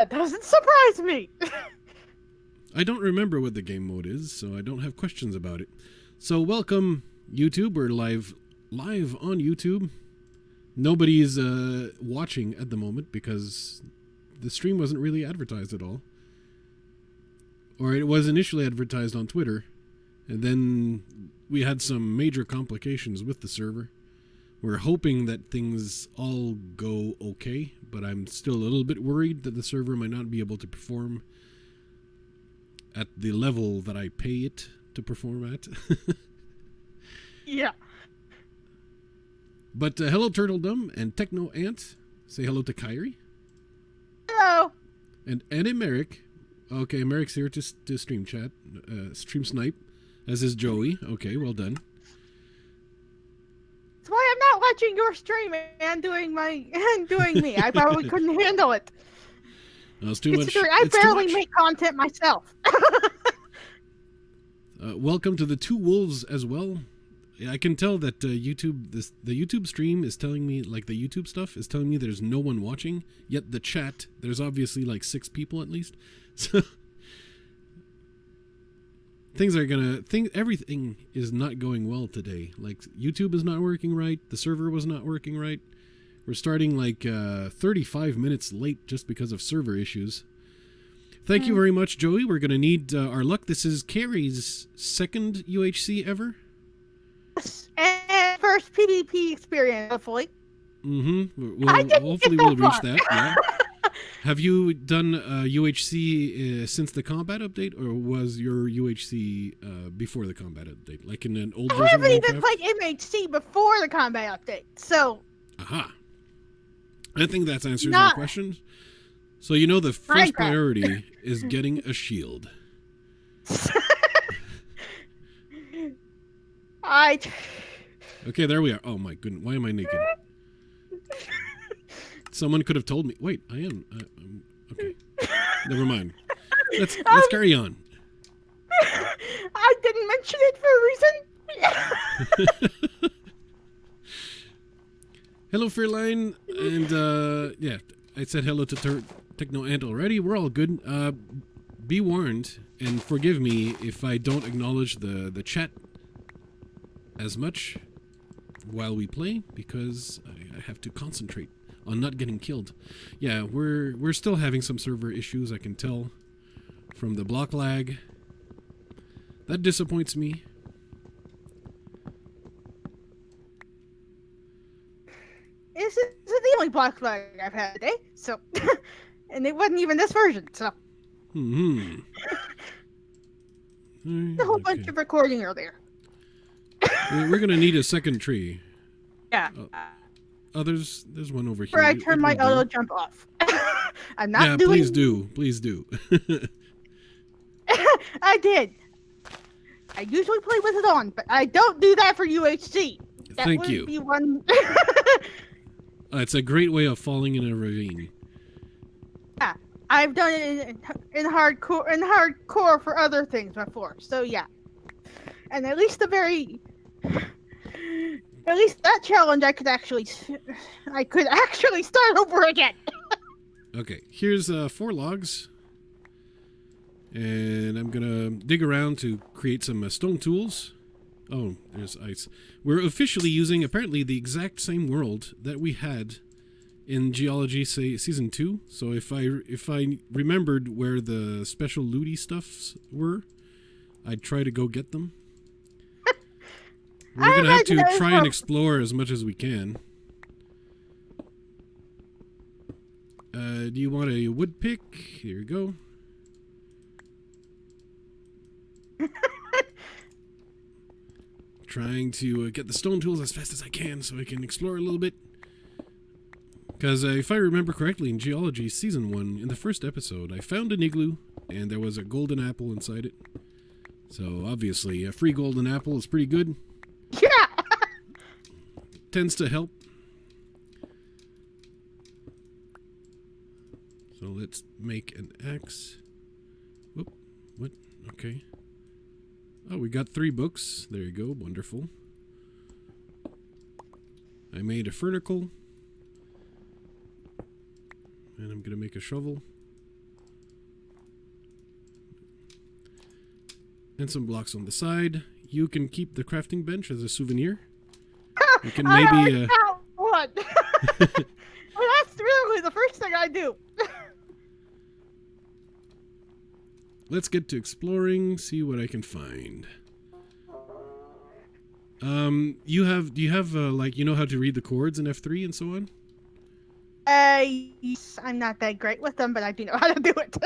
That doesn't surprise me. I don't remember what the game mode is, so I don't have questions about it. So welcome, YouTube. We're live on YouTube. Nobody's watching at the moment because the stream wasn't really advertised at all. Or it was initially advertised on Twitter, and then we had some major complications with the server. We're hoping that things all go okay, but I'm still a little bit worried that the server might not be able to perform at the level that I pay it to perform at. Yeah. But hello, Turtledom and Techno Ant. Say hello to Kyrie. Hello. And Merrick. Okay, Merrick's here to stream chat, stream snipe, as is Joey. Okay, well done. That's why I'm not watching your stream and doing me. I probably couldn't handle it. No, it's too much. I barely make content myself. Welcome to the Two Wolves as well. I can tell that the YouTube stream is telling me, like the YouTube stuff is telling me there's no one watching, yet the chat, there's obviously like 6 people at least. So everything is not going well today. Like YouTube is not working right, the server was not working right. We're starting like 35 minutes late just because of server issues. Thank you very much, Joey. We're going to need our luck. This is Carrie's second UHC ever. And first PvP experience, hopefully. Mm-hmm. Hopefully we'll reach that. Yeah. Have you done UHC since the combat update, or was your UHC before the combat update? Like in an old version? I haven't even played MHC before the combat update, so... Aha. I think that answers your question. So you know the first priority is getting a shield. Okay, there we are. Oh my goodness, why am I naked? Someone could have told me. Wait, I am. Okay, never mind. Let's carry on. I didn't mention it for a reason. Hello, Fairline, and yeah, I said hello to Techno Ant already. We're all good. Be warned, and forgive me if I don't acknowledge the chat as much while we play, because I have to concentrate on not getting killed. Yeah, we're still having some server issues, I can tell from the block lag. That disappoints me. This is the only block lag I've had today, so and it wasn't even this version, so a whole bunch of recording earlier. We're gonna need a second tree. Yeah. There's one over here. Where I turn my auto jump off. I'm not doing. Please do. I did. I usually play with it on, but I don't do that for UHC. Thank you. Be one. It's a great way of falling in a ravine. Yeah, I've done it in hardcore for other things before. So yeah, and at least that challenge I could actually start over again. Okay, here's 4 logs, and I'm gonna dig around to create some stone tools. Oh, there's ice. We're officially using apparently the exact same world that we had in Geology, say Season 2. So if I remembered where the special looty stuffs were, I'd try to go get them. We're gonna have to try and explore as much as we can. Do you want a wood pick? Here you go. Trying to get the stone tools as fast as I can so I can explore a little bit. Because if I remember correctly, in Geology Season 1, in the first episode, I found an igloo, and there was a golden apple inside it. So, obviously, a free golden apple is pretty good. Yeah! Tends to help. So, let's make an axe. Whoop. What? Okay. Oh, we got 3 books. There you go. Wonderful. I made a fernicle. And I'm going to make a shovel. and some blocks on the side. You can keep the crafting bench as a souvenir. You can I maybe. already found one. Well, that's really the first thing I do. Let's get to exploring. See what I can find. Do you have like you know how to read the chords in F3 and so on? Yes, I'm not that great with them, but I do know how to do it.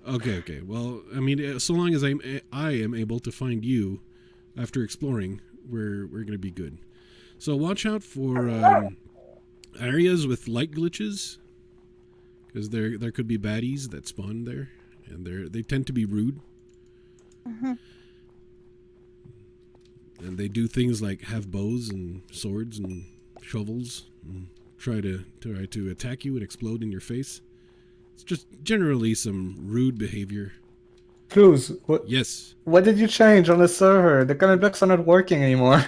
Okay. Well, I mean, so long as I am able to find you after exploring, we're gonna be good. So watch out for areas with light glitches, because there could be baddies that spawn there, and they tend to be rude. Mm-hmm. And they do things like have bows and swords and shovels and try to attack you and explode in your face. It's just generally some rude behavior. Flouze, what? Yes. What did you change on the server? The comment blocks are not working anymore.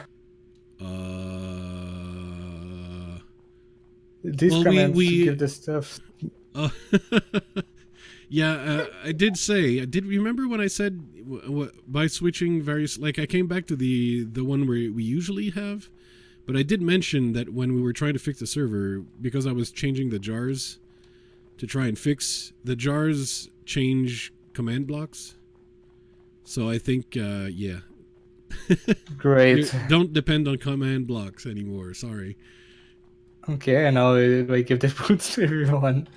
These well, comments we give the stuff. Yeah, I did remember when I said by switching various, like I came back to the one where we usually have, but I did mention that when we were trying to fix the server, because I was changing the jars to try and fix, the jars change command blocks. So I think, yeah. Great. Don't depend on command blocks anymore, sorry. Okay, and now I give the boots to everyone.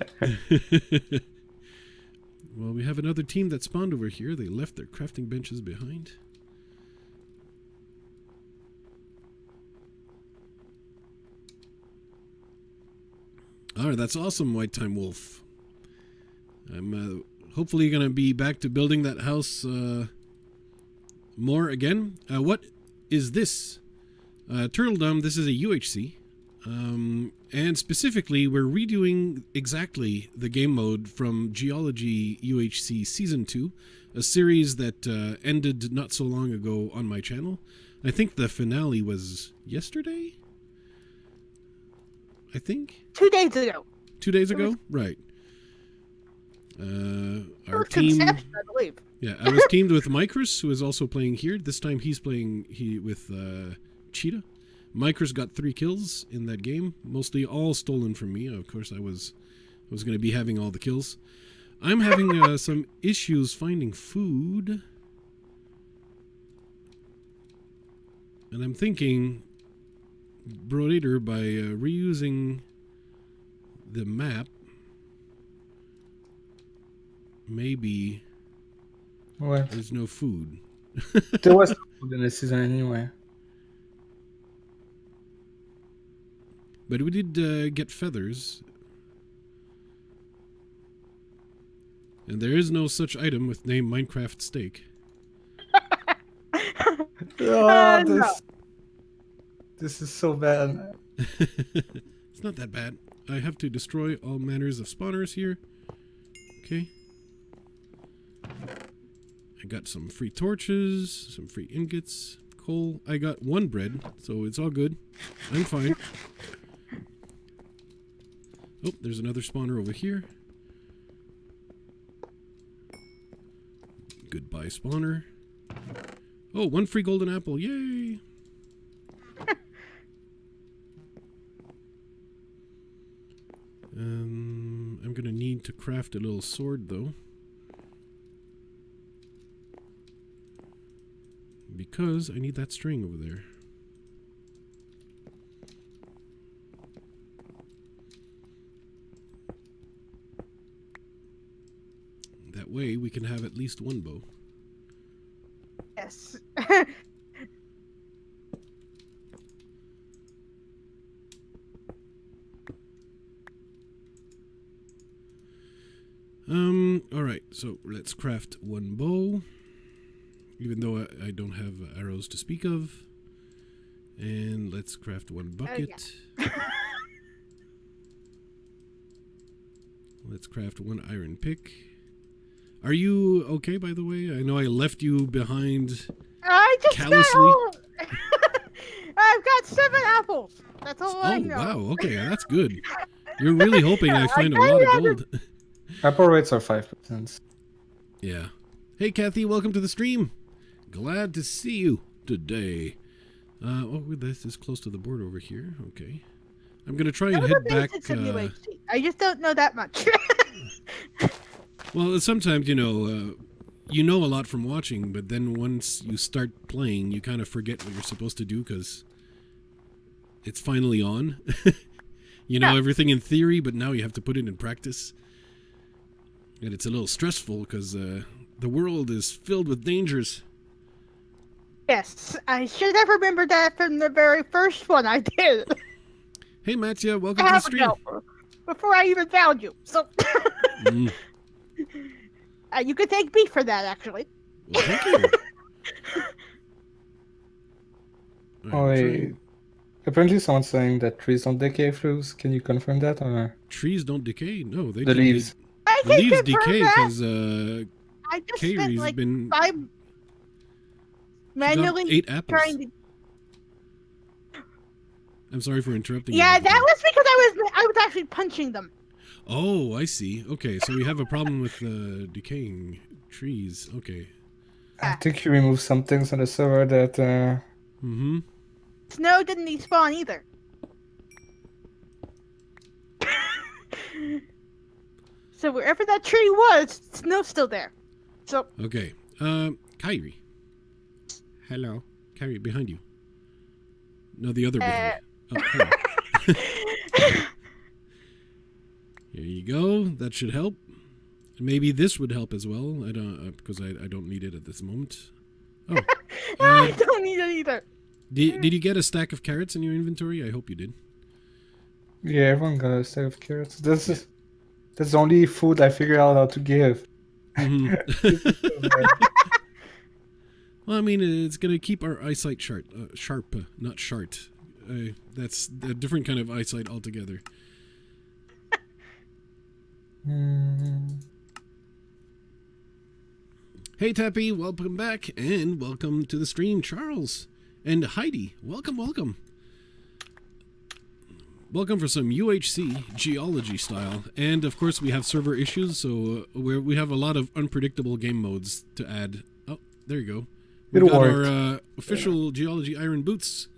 Well, we have another team that spawned over here. They left their crafting benches behind. Alright, that's awesome, White Time Wolf. I'm hopefully going to be back to building that house more again. What is this? Turtledom, this is a UHC. And specifically, we're redoing exactly the game mode from Geology UHC Season 2, a series that ended not so long ago on my channel. I think the finale was yesterday? I think? 2 days ago. 2 days ago? Right. Our team... I believe. Yeah, I was teamed with Microus, who is also playing here. This time he's playing with Cheetah. Microus got 3 kills in that game, mostly all stolen from me. Of course, I was going to be having all the kills. I'm having some issues finding food. And I'm thinking, Brodator, by reusing the map, maybe What? there's no food. There was no food in this season anyway. But we did get feathers. And there is no such item with name Minecraft Steak. Oh, no. This is so bad. It's not that bad. I have to destroy all manners of spawners here. Okay. I got some free torches, some free ingots, coal. I got Wonderbread, so it's all good. I'm fine. Oh, there's another spawner over here. Goodbye, spawner. Oh, 1 free golden apple. Yay! I'm gonna need to craft a little sword, though. Because I need that string over there. That way we can have at least 1 bow. Yes. Alright, so let's craft 1 bow. Even though I don't have arrows to speak of. And let's craft 1 bucket. Yeah. Let's craft 1 iron pick. Are you okay, by the way? I know I left you behind I just callously. I've got 7 apples. That's all I Oh, know. wow. Okay, that's good. You're really hoping I find a lot of gold. Apple rates are 5%. Yeah. Hey, Kathy, welcome to the stream. Glad to see you today. Oh, this is close to the board over here. Okay. I'm going to try and head back. UHC. I just don't know that much. Well, sometimes, you know a lot from watching, but then once you start playing, you kind of forget what you're supposed to do because it's finally on. You know everything in theory, but now you have to put it in practice. And it's a little stressful because the world is filled with dangers. Yes, I should have remembered that from the very first one I did. Hey, Mattia, welcome to the stream. Before I even found you. So you could thank me for that, actually. Well, thank you. Wait. Apparently someone's saying that trees don't decay, Flouze. Can you confirm that? Or? Trees don't decay? No, they The do. leaves. The leaves decay because I just spent Kayri's like been 5 manually 8 apples. trying to... I'm sorry for interrupting you. Yeah, that was because I was actually punching them. Oh, I see. Okay, so we have a problem with decaying trees. Okay. I think you removed some things on the server that... Mm-hmm. Snow didn't despawn either. So wherever that tree was, snow's still there. So Okay. Kairi. Hello. Kairi, behind you. No, the other behind you. Oh, hello. Here you go. That should help. Maybe this would help as well. I don't because I don't need it at this moment. Oh. I don't need it either. Did you get a stack of carrots in your inventory? I hope you did. Yeah, everyone got a stack of carrots. That's the only food I figured out how to give. Mm-hmm. Well, I mean, it's going to keep our eyesight sharp, not shart. That's a different kind of eyesight altogether. Hey, Tappy, welcome back, and welcome to the stream, Charles. And Heidi, welcome, welcome. Welcome for some UHC Geology style. And, of course, we have server issues, so we have a lot of unpredictable game modes to add. Oh, there you go. We've got our official Geology Iron Boots,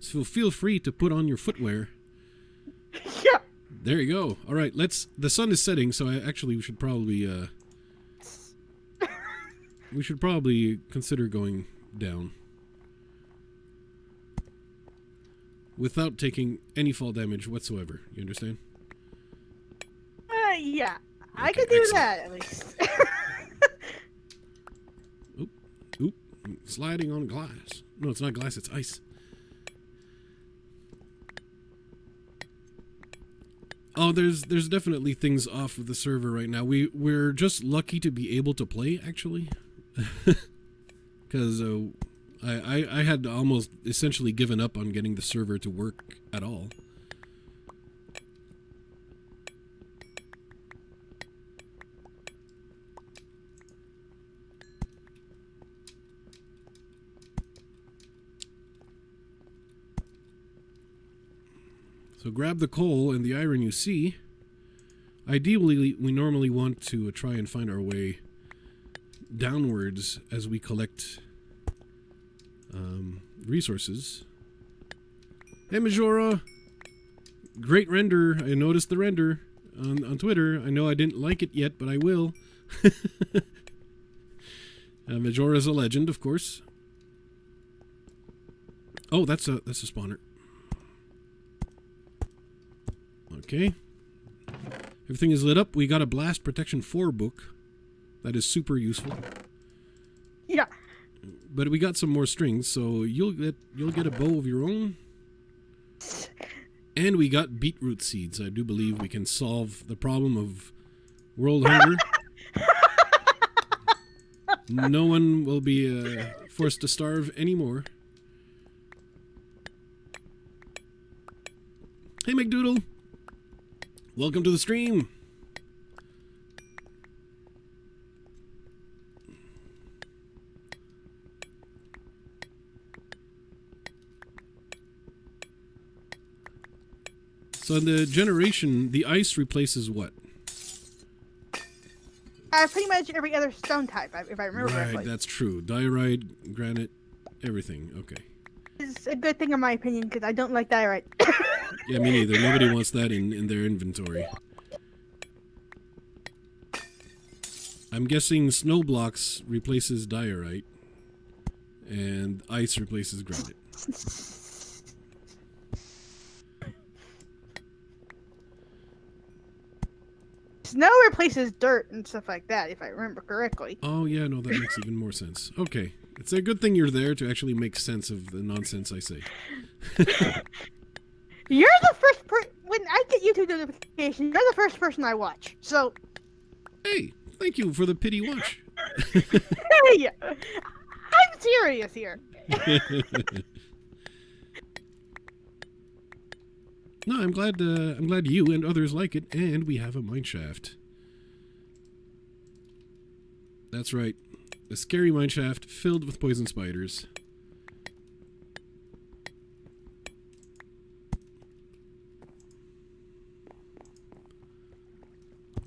so feel free to put on your footwear. Yeah. There you go. All right, the sun is setting, so we should probably consider going down without taking any fall damage whatsoever. You understand? Yeah. I Okay, could do excellent. that at least. Oop, sliding on glass. No, it's not glass, it's ice. Oh, there's definitely things off of the server right now. We're just lucky to be able to play, actually. Because I had almost essentially given up on getting the server to work at all. So grab the coal and the iron you see. Ideally, we normally want to try and find our way downwards as we collect resources. Hey, Majora! Great render. I noticed the render on Twitter. I know I didn't like it yet, but I will. Majora's a legend, of course. Oh, that's a spawner. Okay. Everything is lit up. We got a Blast Protection 4 book. That is super useful. Yeah. But we got some more strings, so you'll get a bow of your own. And we got beetroot seeds. I do believe we can solve the problem of world hunger. No one will be forced to starve anymore. Hey, McDoodle. Welcome to the stream. So in the generation, the ice replaces what? pretty much every other stone type, if I remember Right, correctly. that's true. Diorite, granite, everything. Okay. It's a good thing in my opinion, because I don't like diorite. Yeah, me neither. Nobody wants that in their inventory. I'm guessing snow blocks replaces diorite, and ice replaces granite. Snow replaces dirt and stuff like that, if I remember correctly. Oh, yeah, no, that makes even more sense. Okay. It's a good thing you're there to actually make sense of the nonsense I say. You're the first when I get YouTube notifications, you're the first person I watch. So, Hey, thank you for the pity watch. hey, I'm serious here. No, I'm glad you and others like it, and we have a mineshaft. That's right. A scary mineshaft filled with poison spiders.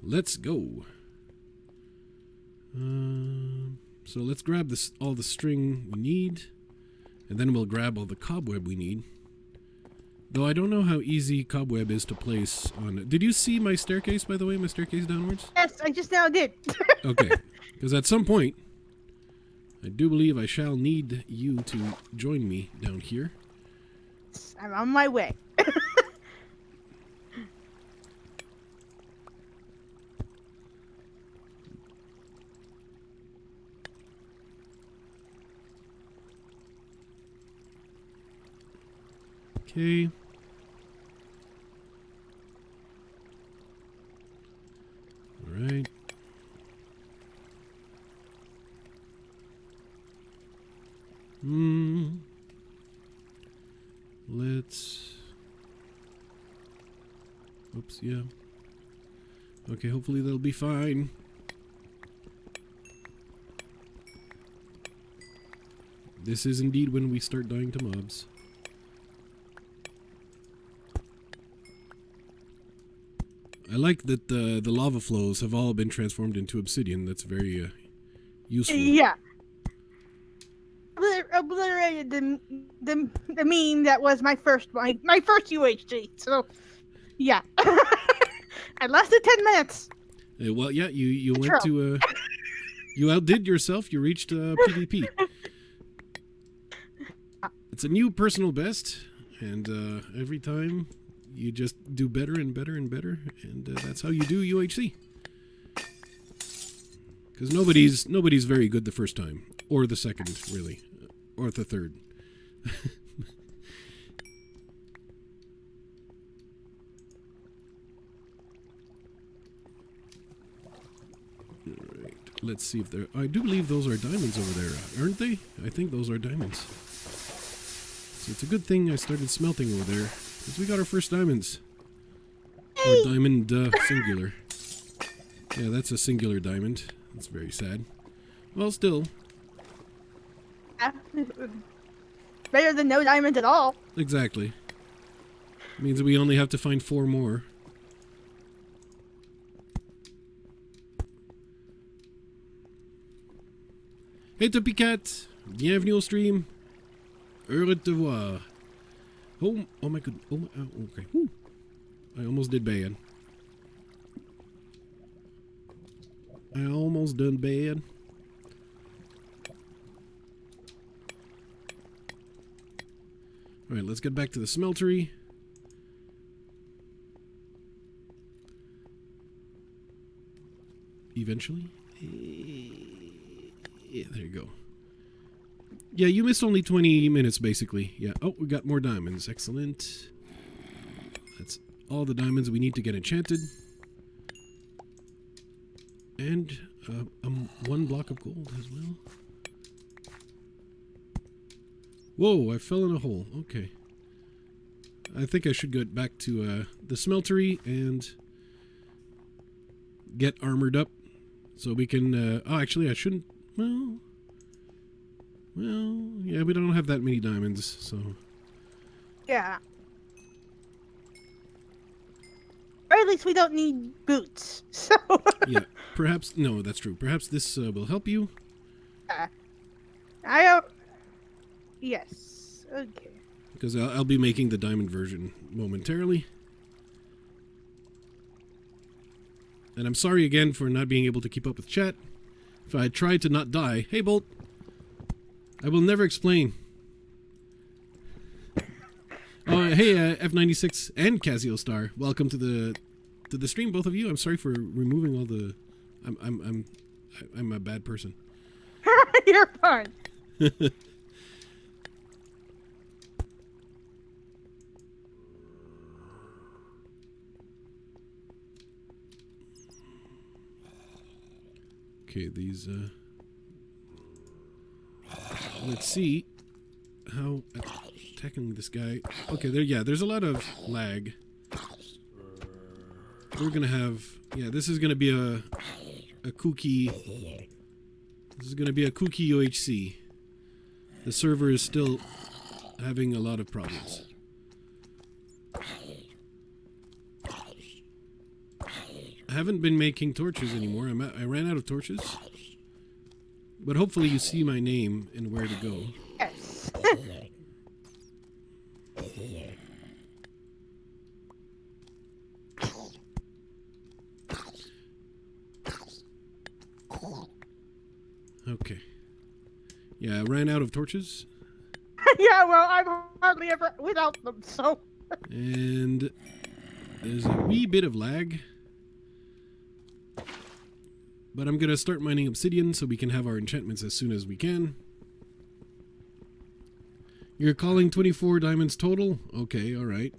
Let's go. So let's grab all the string we need, and then we'll grab all the cobweb we need. Though I don't know how easy cobweb is to place on. Did you see my staircase, by the way? My staircase downwards? Yes, I just now did. Okay. Because at some point, I do believe I shall need you to join me down here. I'm on my way. Okay. Alright. Let's... Oops, yeah. Okay, hopefully that'll be fine. This is indeed when we start dying to mobs. I like that the lava flows have all been transformed into obsidian. That's very useful. Yeah. Obliterated the meme that was my first UHC. So, yeah. I lasted 10 minutes. Well, yeah, you went to you outdid yourself. You reached PvP. It's a new personal best, and every time you just do better and better and better, and that's how you do UHC. Because nobody's very good the first time, or the second, really, or the third. Alright, let's see if there... I do believe those are diamonds over there, aren't they? I think those are diamonds. So it's a good thing I started smelting over there, because we got our first diamonds. Or diamond singular. Yeah, that's a singular diamond. That's very sad. Well, still. Better than no diamonds at all. Exactly. Means we only have to find 4 more. Hey TopiKaht, bienvenue au stream. Heureux de te voir. Oh my god. Oh, okay. Whew. I almost did bad. I almost done bad. Alright, let's get back to the smeltery. Eventually. Yeah, there you go. Yeah, you missed only 20 minutes, basically. Yeah. Oh, we got more diamonds. Excellent. That's all the diamonds we need to get enchanted. And 1 block of gold as well. Whoa, I fell in a hole. Okay. I think I should get back to the smeltery and get armored up so we can... oh, actually, I shouldn't... Well, yeah, we don't have that many diamonds, so... Yeah. Right at least we don't need boots. So. Yeah, perhaps, no, that's true. Perhaps this will help you. Yes. Okay. Because I'll be making the diamond version momentarily. And I'm sorry again for not being able to keep up with chat. If I tried to not die... Hey, Bolt! I will never explain. Oh, hey, F96 and Casio Star. Welcome to the stream, both of you. I'm sorry for removing all the... I'm a bad person. You're fine. Okay, these, let's see how attacking this guy. Okay, there's a lot of lag. We're gonna have, this is gonna be a kooky, UHC. The server is still having a lot of problems. I haven't been making torches anymore. I ran out of torches. But hopefully you see my name and where to go. Yes. Okay. Yeah, I ran out of torches. Yeah, well, I'm hardly ever without them, so. And there's a wee bit of lag. But I'm going to start mining obsidian so we can have our enchantments as soon as we can. You're calling 24 diamonds total? Okay, alright.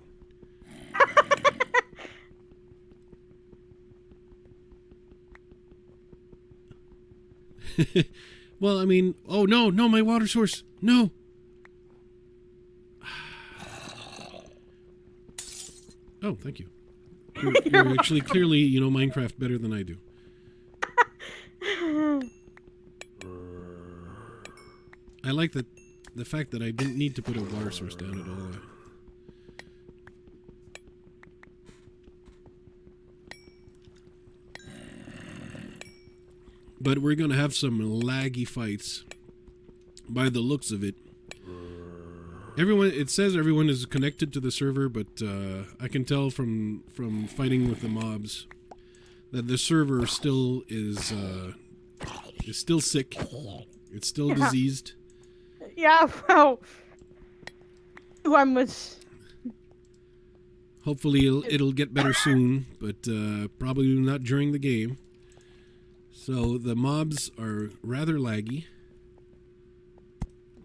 Well, I mean... Oh, no, my water source! No! Oh, thank you. You're actually clearly, Minecraft better than I do. I like the fact that I didn't need to put a water source down at all. But we're gonna have some laggy fights by the looks of it. It says everyone is connected to the server, but I can tell from fighting with the mobs that the server still is still sick. It's still diseased. Yeah, well, one was. Hopefully it'll get better soon, but probably not during the game. So the mobs are rather laggy.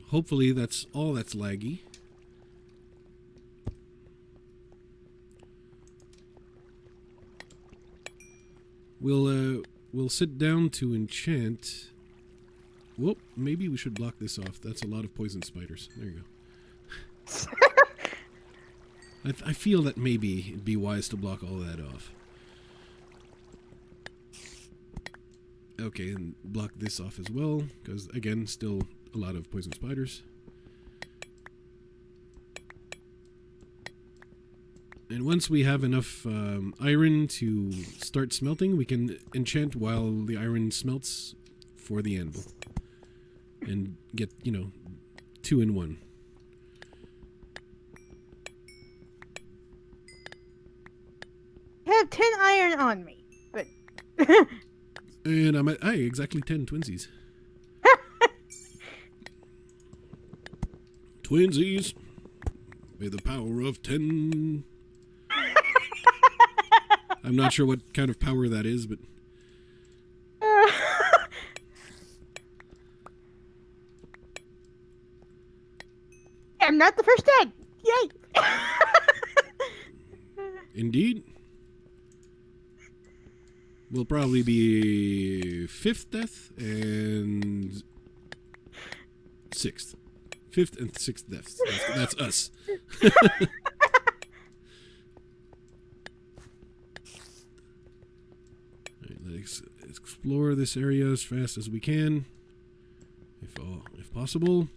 Hopefully that's all that's laggy. We'll sit down to enchant. Whoop, maybe we should block this off. That's a lot of poison spiders. There you go. I feel that maybe it'd be wise to block all that off. Okay, and block this off as well, because again, still a lot of poison spiders. And once we have enough iron to start smelting, we can enchant while the iron smelts for the anvil. And get, 2 in 1. I have 10 iron on me, but. And I'm at exactly 10 twinsies. Twinsies! May the power of 10. I'm not sure what kind of power that is, but. I'm not the first dead! Yay! Indeed. Will probably be 5th death and 6th. 5th and 6th deaths. That's us. Alright, let's explore this area as fast as we can, if possible,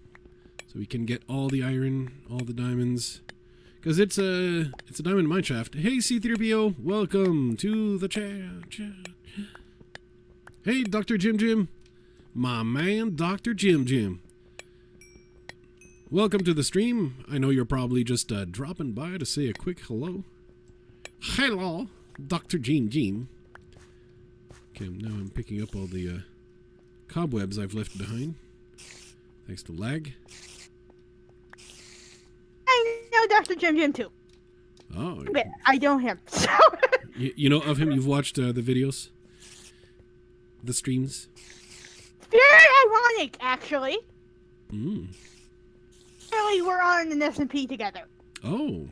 so we can get all the iron, all the diamonds. Because it's a diamond mineshaft. Hey, SeaThreePeeO, welcome to the chat. Hey, Dr. Jim. My man, Dr. Jim. Welcome to the stream. I know you're probably just dropping by to say a quick hello. Hello, Dr. Jim. Okay, now I'm picking up all the cobwebs I've left behind. Thanks to lag. I know Dr. Jim too. Oh. But I know him. So. You know of him? You've watched the videos? The streams? Very ironic, actually. Mm. Really, we're on an SMP together. Oh.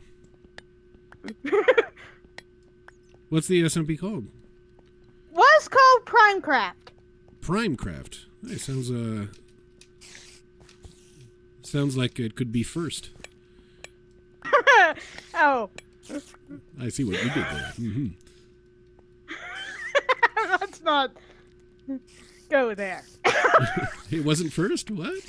What's the SMP called? Was called Primecraft. Primecraft. Hey, sounds like it could be first. Oh. I see what you did there. Mm-hmm. Let's not go there. It wasn't first? What?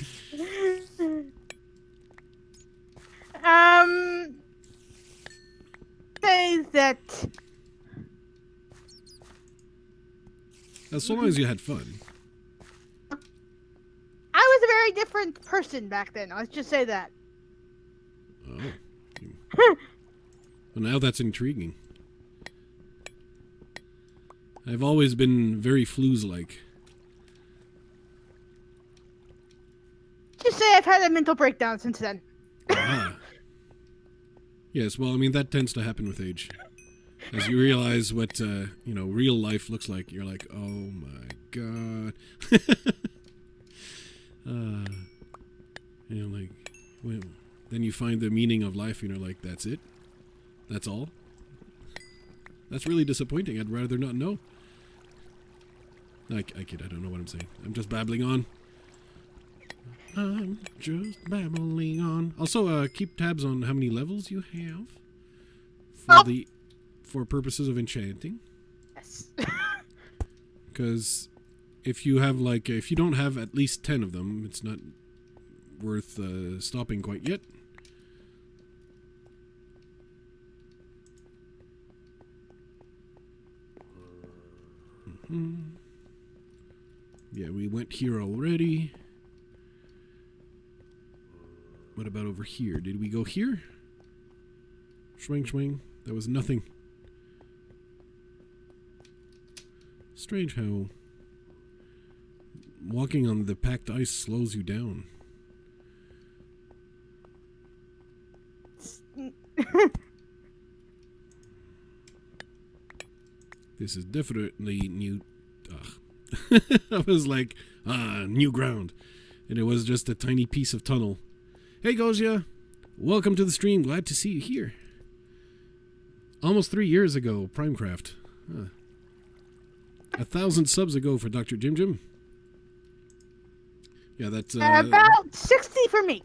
Say that. As long as you had fun. I was a very different person back then. Let's just say that. Oh. Well, now that's intriguing. I've always been very Flouze-like. Just say I've had a mental breakdown since then. Ah. Yes, well, I mean, that tends to happen with age. As you realize what, real life looks like, you're like, oh my god. Then you find the meaning of life, and you're like, that's it? That's all? That's really disappointing. I'd rather not know. I kid, I don't know what I'm saying. I'm just babbling on. I'm just babbling on. Also, keep tabs on how many levels you have for purposes of enchanting. Yes. Because if you have if you don't have at least 10 of them, it's not worth stopping quite yet. Mm-hmm. Yeah, we went here already. What about over here? Did we go here? Swing. There was nothing. Strange how walking on the packed ice slows you down. This is definitely new. I was like, new ground. And it was just a tiny piece of tunnel. Hey, Gosiasia. Welcome to the stream. Glad to see you here. Almost 3 years ago, Primecraft. 1,000 subs ago for Dr. Jim. Yeah, that's... about 60 for me.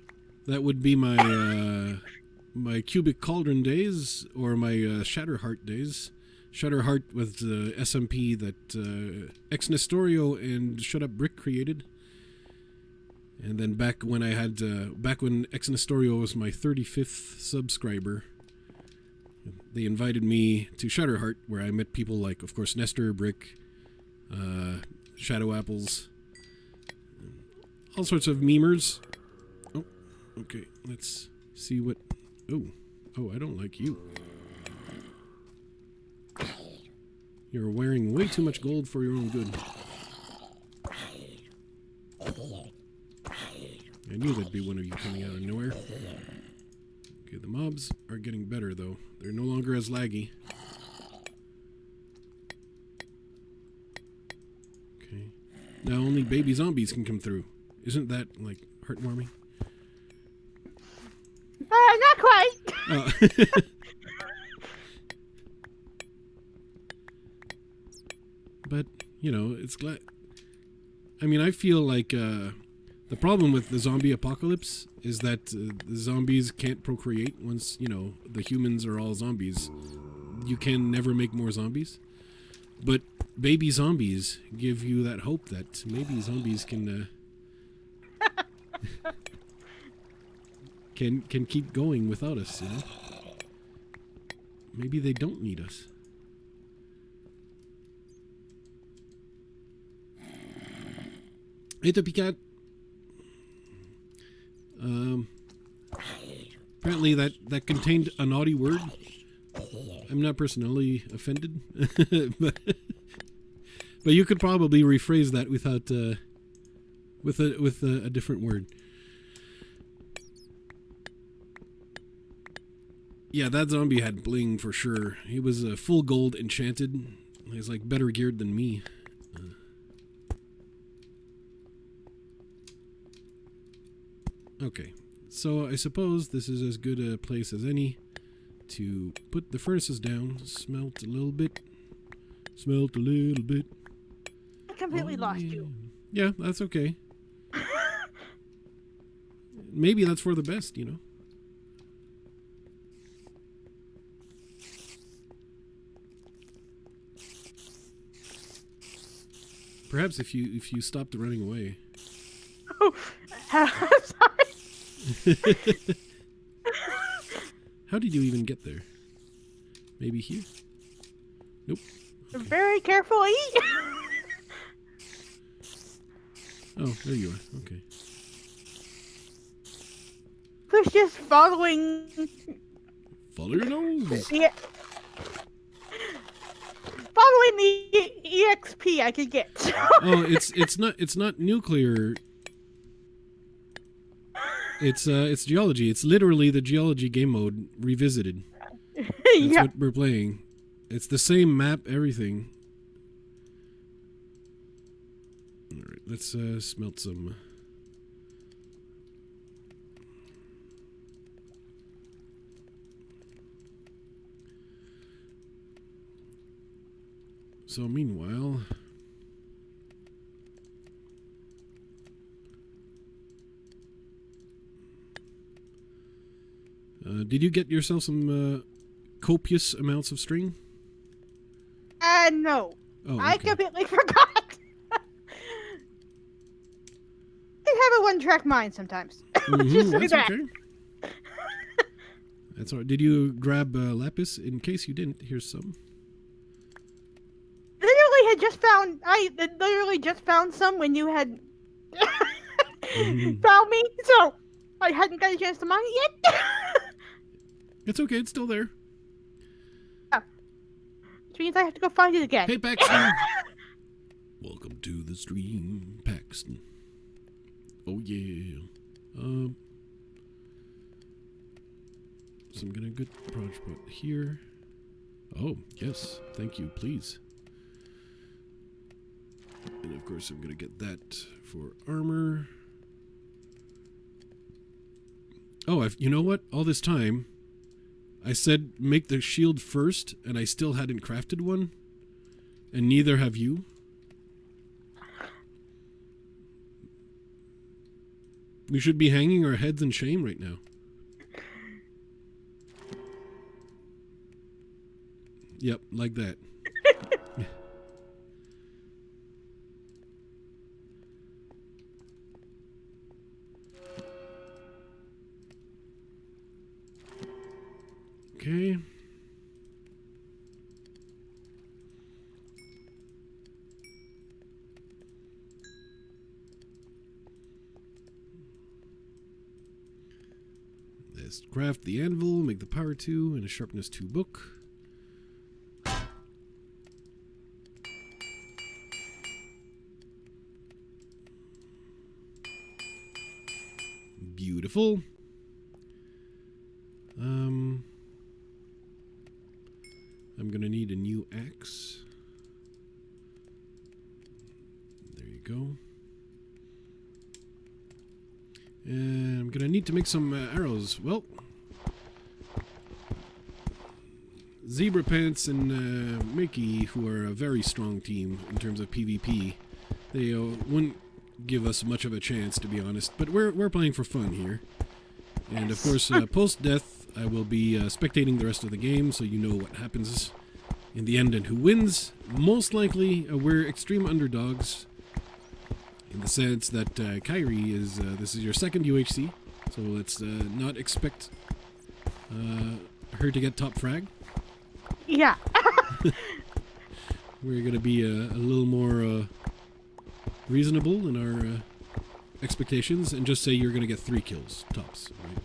That would be my my Cubic Cauldron days, or my Shatterheart days. Shatterheart with the SMP that Ex Nestorio and Shut Up Brick created. And then back when Ex Nestorio was my 35th subscriber, they invited me to Shatterheart, where I met people like, of course, Nestor, Brick, Shadow Apples, all sorts of memers. Oh, okay, let's see what... Oh, I don't like you. You're wearing way too much gold for your own good. I knew there'd be one of you coming out of nowhere. Okay, the mobs are getting better, though. They're no longer as laggy. Okay. Now only baby zombies can come through. Isn't that, heartwarming? Not quite. Oh. But, it's glad... I mean, I feel like, the problem with the zombie apocalypse is that the zombies can't procreate once, the humans are all zombies. You can never make more zombies. But baby zombies give you that hope that maybe zombies can can keep going without us, Maybe they don't need us. Hey, TopiKaht. Apparently that contained a naughty word. I'm not personally offended, but you could probably rephrase that without with a different word. Yeah, that zombie had bling for sure. He was full gold enchanted. He's like better geared than me. Okay, so I suppose this is as good a place as any to put the furnaces down, smelt a little bit. I completely lost you. Yeah, that's okay. Maybe that's for the best, you know. Perhaps if you stopped running away. Oh, I'm sorry. How did you even get there? Maybe here? Nope. Okay. Very carefully. Oh, there you are. Okay. Who's just following? Follow your nose. Yeah. Following the EXP I could get. Oh, it's not nuclear. It's geology. It's literally the geology game mode revisited. That's Yeah. what we're playing. It's the same map, everything. Alright, let's smelt some. So meanwhile, did you get yourself some copious amounts of string? No. Oh, I okay. completely forgot. I have a one-track mind sometimes. Just say That's that. okay. That's all right. Did you grab lapis? In case you didn't, here's some. I literally just found some when you had found me, so I hadn't got a chance to mine it yet. It's okay. It's still there. Which means I have to go find it again. Hey, Paxton. Welcome to the stream, Paxton. Oh yeah. So I'm gonna get project here. Oh yes, thank you. Please. And of course, I'm gonna get that for armor. Oh, you know what? All this time, I said make the shield first, and I still hadn't crafted one, and neither have you. We should be hanging our heads in shame right now. Yep, like that. Okay. Let's craft the anvil, make the power 2 and a sharpness 2 book. Beautiful. I'm gonna need a new axe. There you go. And I'm gonna need to make some arrows. Well, Zebra Pants and Mickey, who are a very strong team in terms of PvP, they wouldn't give us much of a chance, to be honest. But we're playing for fun here. And of course, post-death, I will be spectating the rest of the game, so you know what happens in the end and who wins. Most likely, we're extreme underdogs, in the sense that Kyrie is, this is your second UHC, so let's not expect her to get top frag. Yeah. We're going to be a little more reasonable in our expectations and just say you're going to get 3 kills, tops, right?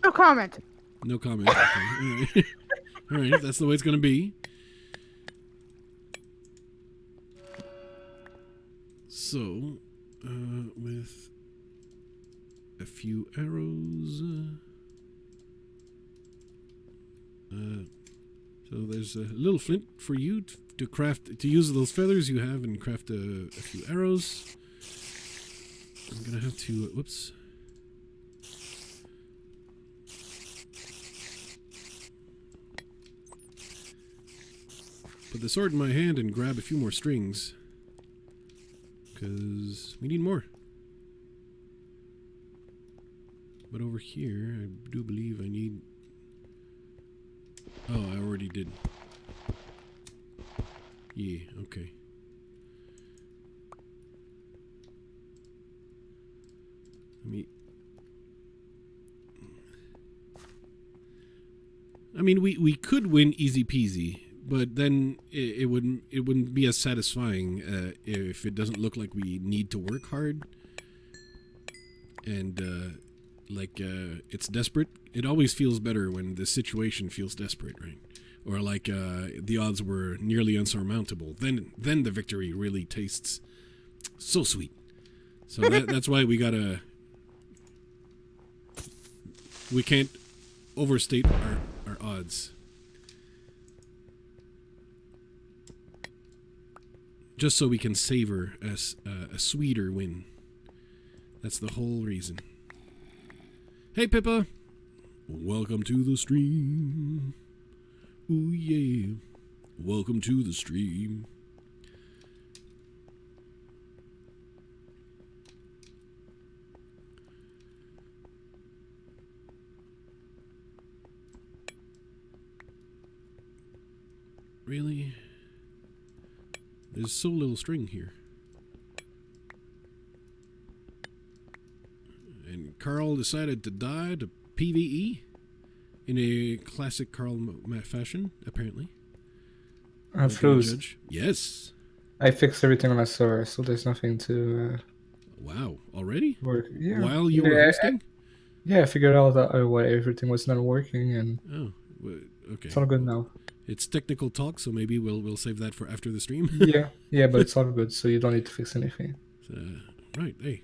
No comment. No comment. Okay. All right. All right, if that's the way it's going to be. So, with a few arrows. So there's a little flint for you to craft, to use those feathers you have and craft a few arrows. I'm going to have to, whoops. Put the sword in my hand and grab a few more strings. Because we need more. But over here, I do believe I need... Oh, I already did. Yeah, okay. I mean, we could win easy peasy, but then it wouldn't be as satisfying if it doesn't look like we need to work hard and it's desperate. It always feels better when the situation feels desperate, right? Or like the odds were nearly unsurmountable. Then the victory really tastes so sweet. So that's why we can't overstate our odds. Just so we can savor a sweeter win. That's the whole reason. Hey, Pippa. Welcome to the stream. Ooh, yeah. Welcome to the stream. Really? There's so little string here. And Carl decided to die to PvE in a classic Carl fashion, apparently. Flouze. Yes. I fixed everything on my server, so there's nothing to... Wow, already? work. Yeah. While you were hosting? I figured out that why everything was not working, and oh, okay. it's all good now. It's technical talk, so maybe we'll save that for after the stream. yeah, but it's all good, so you don't need to fix anything. Right, hey.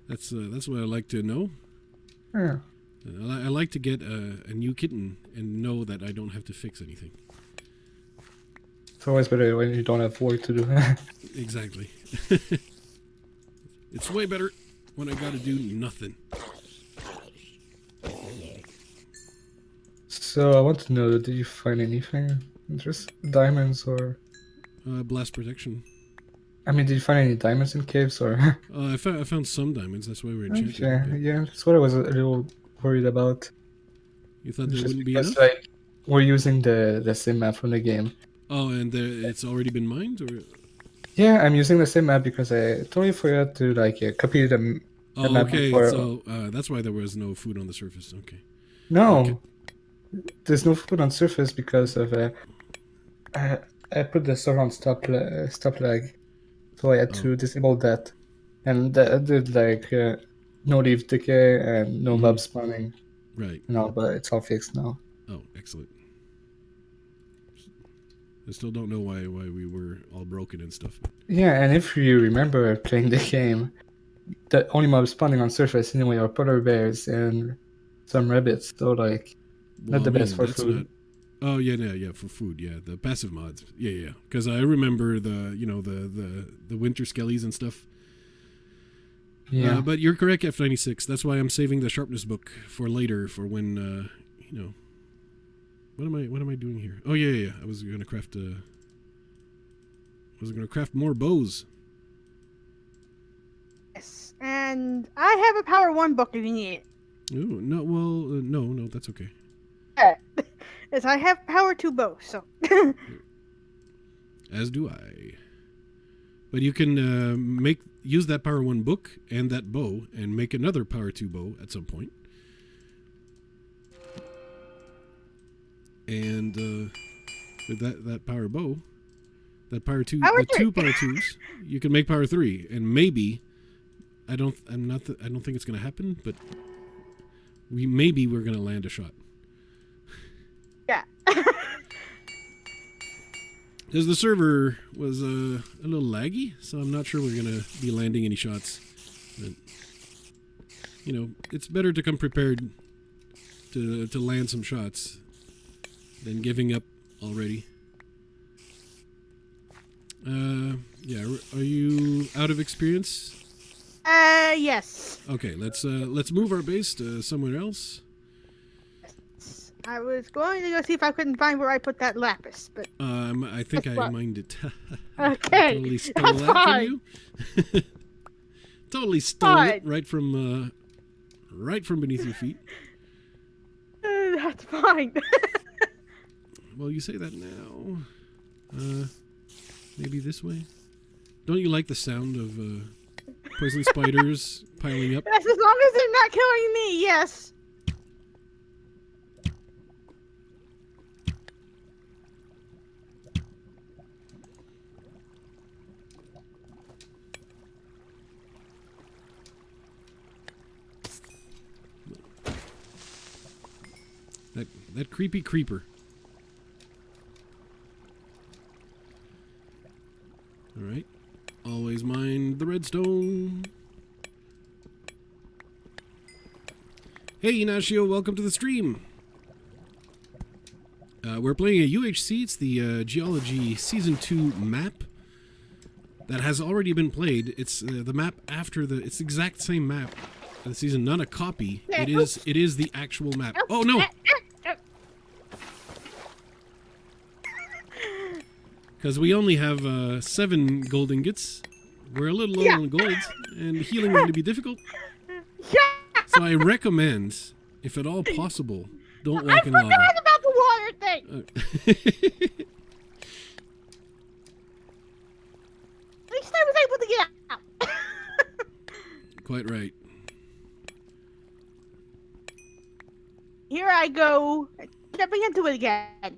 That's what I like to know. Yeah. I like to get a new kitten and know that I don't have to fix anything. It's always better when you don't have work to do. Exactly. It's way better when I gotta do nothing. So I want to know, did you find anything? Just diamonds or... Blast protection. I mean, did you find any diamonds in caves or... I found some diamonds, that's why we're enchanted. Okay, yeah, that's what I was a little worried about. You thought there wouldn't be because, enough? like, we're using the same map from the game. Oh, and it's already been mined, or? Yeah, I'm using the same map because I totally forgot to copy the map. Okay, before. so that's why there was no food on the surface. Okay. No, okay. There's no food on surface because of I put the server on stop lag, so I had to disable that, and that did no leaf decay and no mob spawning. Right. No, but it's all fixed now. Oh, excellent. I still don't know why we were all broken and stuff. Yeah, and if you remember playing the game, the only mobs spawning on surface anyway are polar bears and some rabbits. So not the best for food. Oh yeah, for food, yeah. The passive mods, yeah. Because I remember the winter skellies and stuff. Yeah, but you're correct, F96. That's why I'm saving the sharpness book for later, for when What am I doing here? Oh yeah. I was gonna craft more bows. Yes, and I have a power 1 book if you need it. Oh no, well no, that's okay. Yes, I have power 2 bows, so. As do I. But you can use that power 1 book and that bow and make another power 2 bow at some point. and with that power bow, that power 2, Power the 3. 2 power 2s, you can make power 3, and maybe I don't think it's gonna happen, but we're gonna land a shot. Yeah. Because the server was a little laggy, so I'm not sure we're gonna be landing any shots. But, you know, it's better to come prepared to land some shots than giving up already. Yeah. Are you out of experience? Yes. Okay, let's move our base to somewhere else. I was going to go see if I couldn't find where I put that lapis, but I think That's I fine. mined it. Okay, I totally stole that's that fine. from you. Totally stole Fine. it right from beneath your feet. That's fine. Well, you say that now. Maybe this way. Don't you like the sound of poison spiders piling up? Yes, as long as they're not killing me, yes. That creepy creeper. All right. Always mind the redstone. Hey, Inashio, welcome to the stream. We're playing a UHC. It's the Geology Season 2 map that has already been played. It's the map after it's the exact same map of the season, not a copy. It is the actual map. Oh no! Because we only have 7 gold ingots. We're a little low on gold, and healing is going to be difficult. Yeah. So I recommend, if at all possible, don't walk in I lava. forgot about the water thing. At least I was able to get out. Quite right. Here I go, stepping into it again.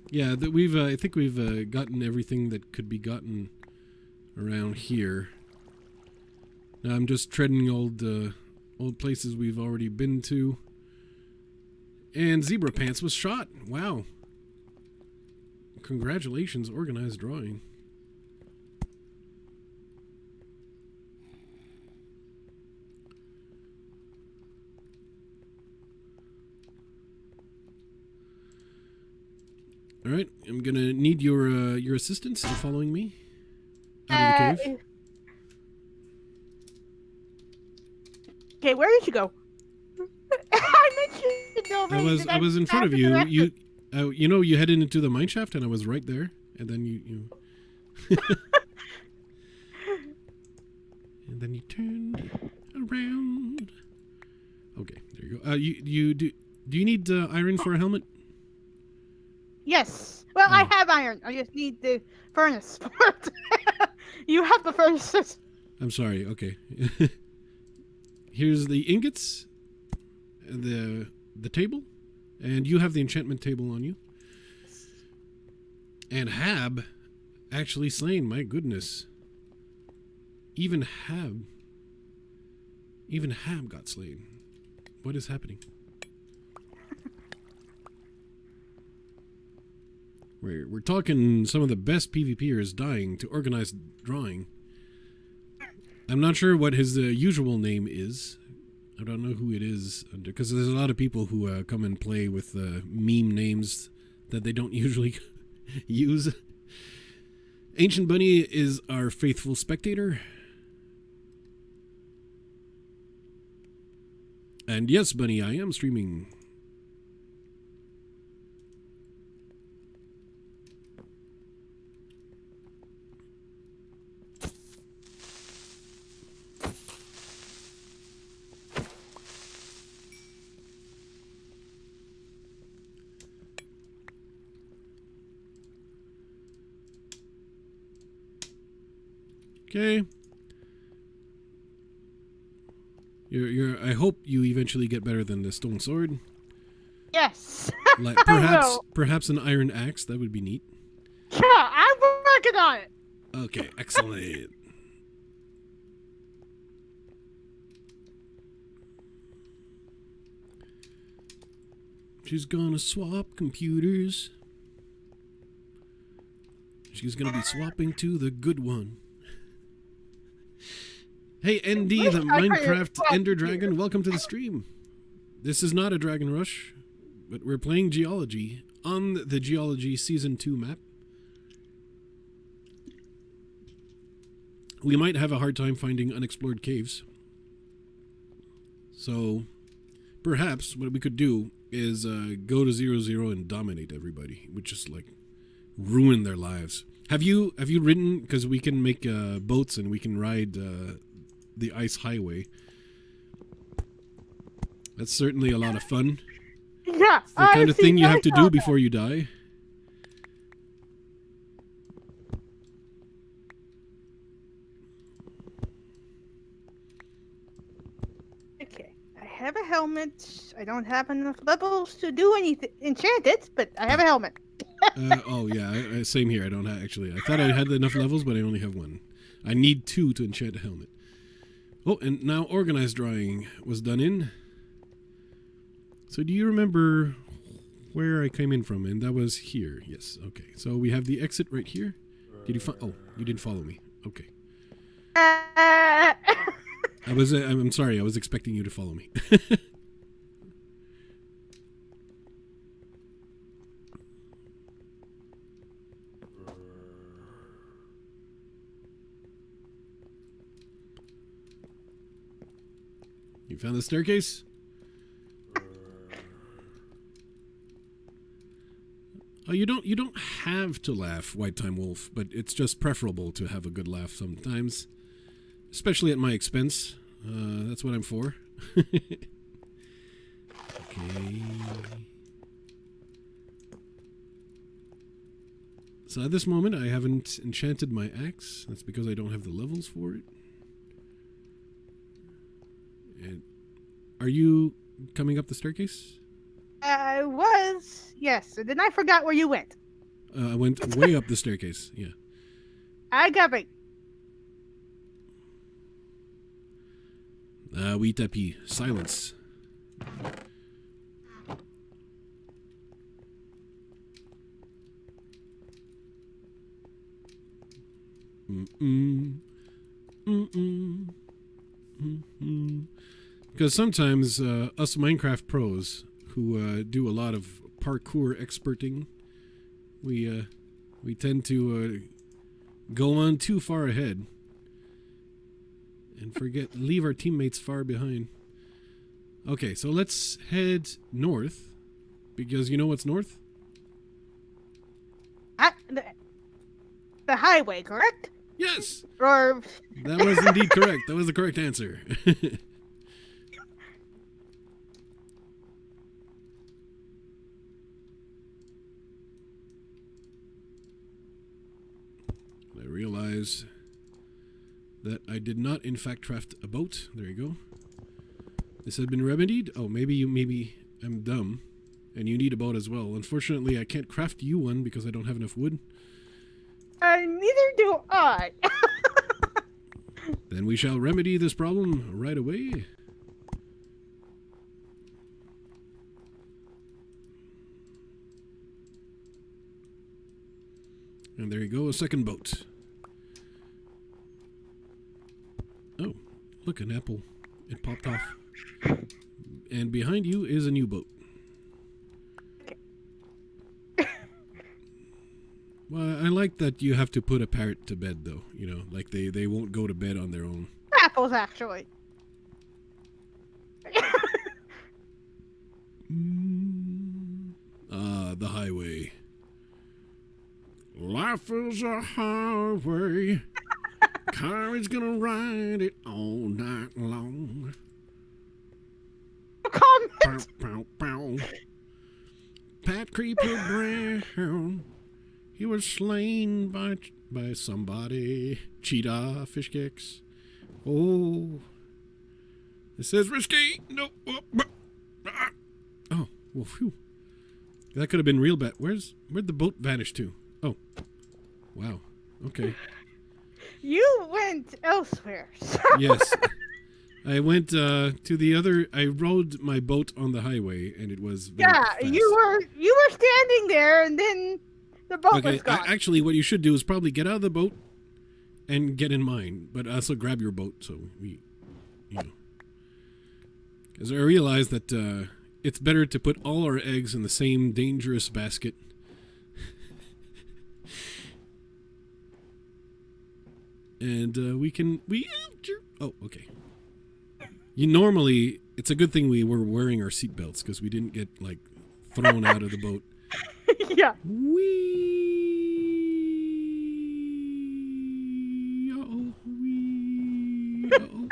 Yeah, I think we've gotten everything that could be gotten around here. Now I'm just treading old places we've already been to. And Zebra Pants was shot. Wow. Congratulations, organized drawing. All right, I'm gonna need your assistance in following me out of the cave. Okay, where did you go? I mentioned already. I was in front of you. You know, you headed into the mine shaft, and I was right there. And then you and then you turned around. Okay, there you go. Do you need iron for a helmet? Yes. Well, I have iron. I just need the furnace for it. You have the furnaces. I'm sorry. Okay. Here's the ingots, the table, and you have the enchantment table on you. And Hab actually slain. My goodness. Even Hab got slain. What is happening? We're talking some of the best PvPers dying to organized drawing. I'm not sure what his usual name is. I don't know who it is, because there's a lot of people who come and play with meme names that they don't usually use. Ancient Bunny is our faithful spectator. And yes, Bunny, I am streaming. Okay. I hope you eventually get better than the stone sword. Yes. Like I will. perhaps an iron axe. That would be neat. Yeah, I'm working on it. Okay, excellent. She's gonna swap computers. She's gonna be swapping to the good one. Hey, ND, the Minecraft Ender Dragon, welcome to the stream. This is not a Dragon Rush, but we're playing Geology on the Geology Season 2 map. We might have a hard time finding unexplored caves. So, perhaps what we could do is go to 0-0 and dominate everybody. We just like ruin their lives. Have you ridden? Because we can make boats and we can ride the ice highway. That's certainly a lot of fun. Yeah, It's the kind of thing you have to do before you die. Okay, I have a helmet. I don't have enough levels to do anything enchanted, but I have a helmet. Oh yeah, same here. I don't actually. I thought I had enough levels, but I only have one. I need 2 to enchant a helmet. Oh, and now organized drawing was done in. So do you remember where I came in from? And that was here. Yes. Okay. So we have the exit right here. Did you oh, you didn't follow me. Okay. I'm sorry. I was expecting you to follow me. You found the staircase? Oh, you don't have to laugh, White Time Wolf, but it's just preferable to have a good laugh sometimes, especially at my expense. That's what I'm for. Okay. So at this moment, I haven't enchanted my axe. That's because I don't have the levels for it. And are you coming up the staircase? I was, yes, and then I forgot where you went. I went way up the staircase, yeah. I got it. Oui tapis. Silence. Because sometimes us Minecraft pros who do a lot of parkour experting, we tend to go on too far ahead and leave our teammates far behind. Okay, so let's head north, because you know what's north? The highway, correct? Yes! Or That was indeed correct. That was the correct answer. I realize that I did not in fact craft a boat. There you go. This had been remedied. Oh, maybe I'm dumb and you need a boat as well. Unfortunately, I can't craft you one because I don't have enough wood. neither do I. Then we shall remedy this problem right away. And there you go, a second boat. Oh, look, an apple. It popped off. And behind you is a new boat. Well, I like that you have to put a parrot to bed, though. You know, like they won't go to bed on their own. Apples, actually. The highway. Life is a highway. Car is gonna ride it all night long. Comment. Pow, pow, pow. Pat Creeper Brown. He was slain by somebody. Cheetah fish kicks. Oh, It says risky. No. Oh, well, phew. That could have been real bad. Where'd the boat vanish to? Oh. Wow. Okay. You went elsewhere. So. Yes. I went to the other. I rode my boat on the highway, and it was very fast. you were standing there, and then the boat was gone. Actually, what you should do is probably get out of the boat and get in mine, but also grab your boat. So we, because I realized that it's better to put all our eggs in the same dangerous basket. And oh, okay. Normally, it's a good thing we were wearing our seatbelts because we didn't get, like, thrown out of the boat. Yeah. Wee. Uh-oh. Wee. Uh-oh.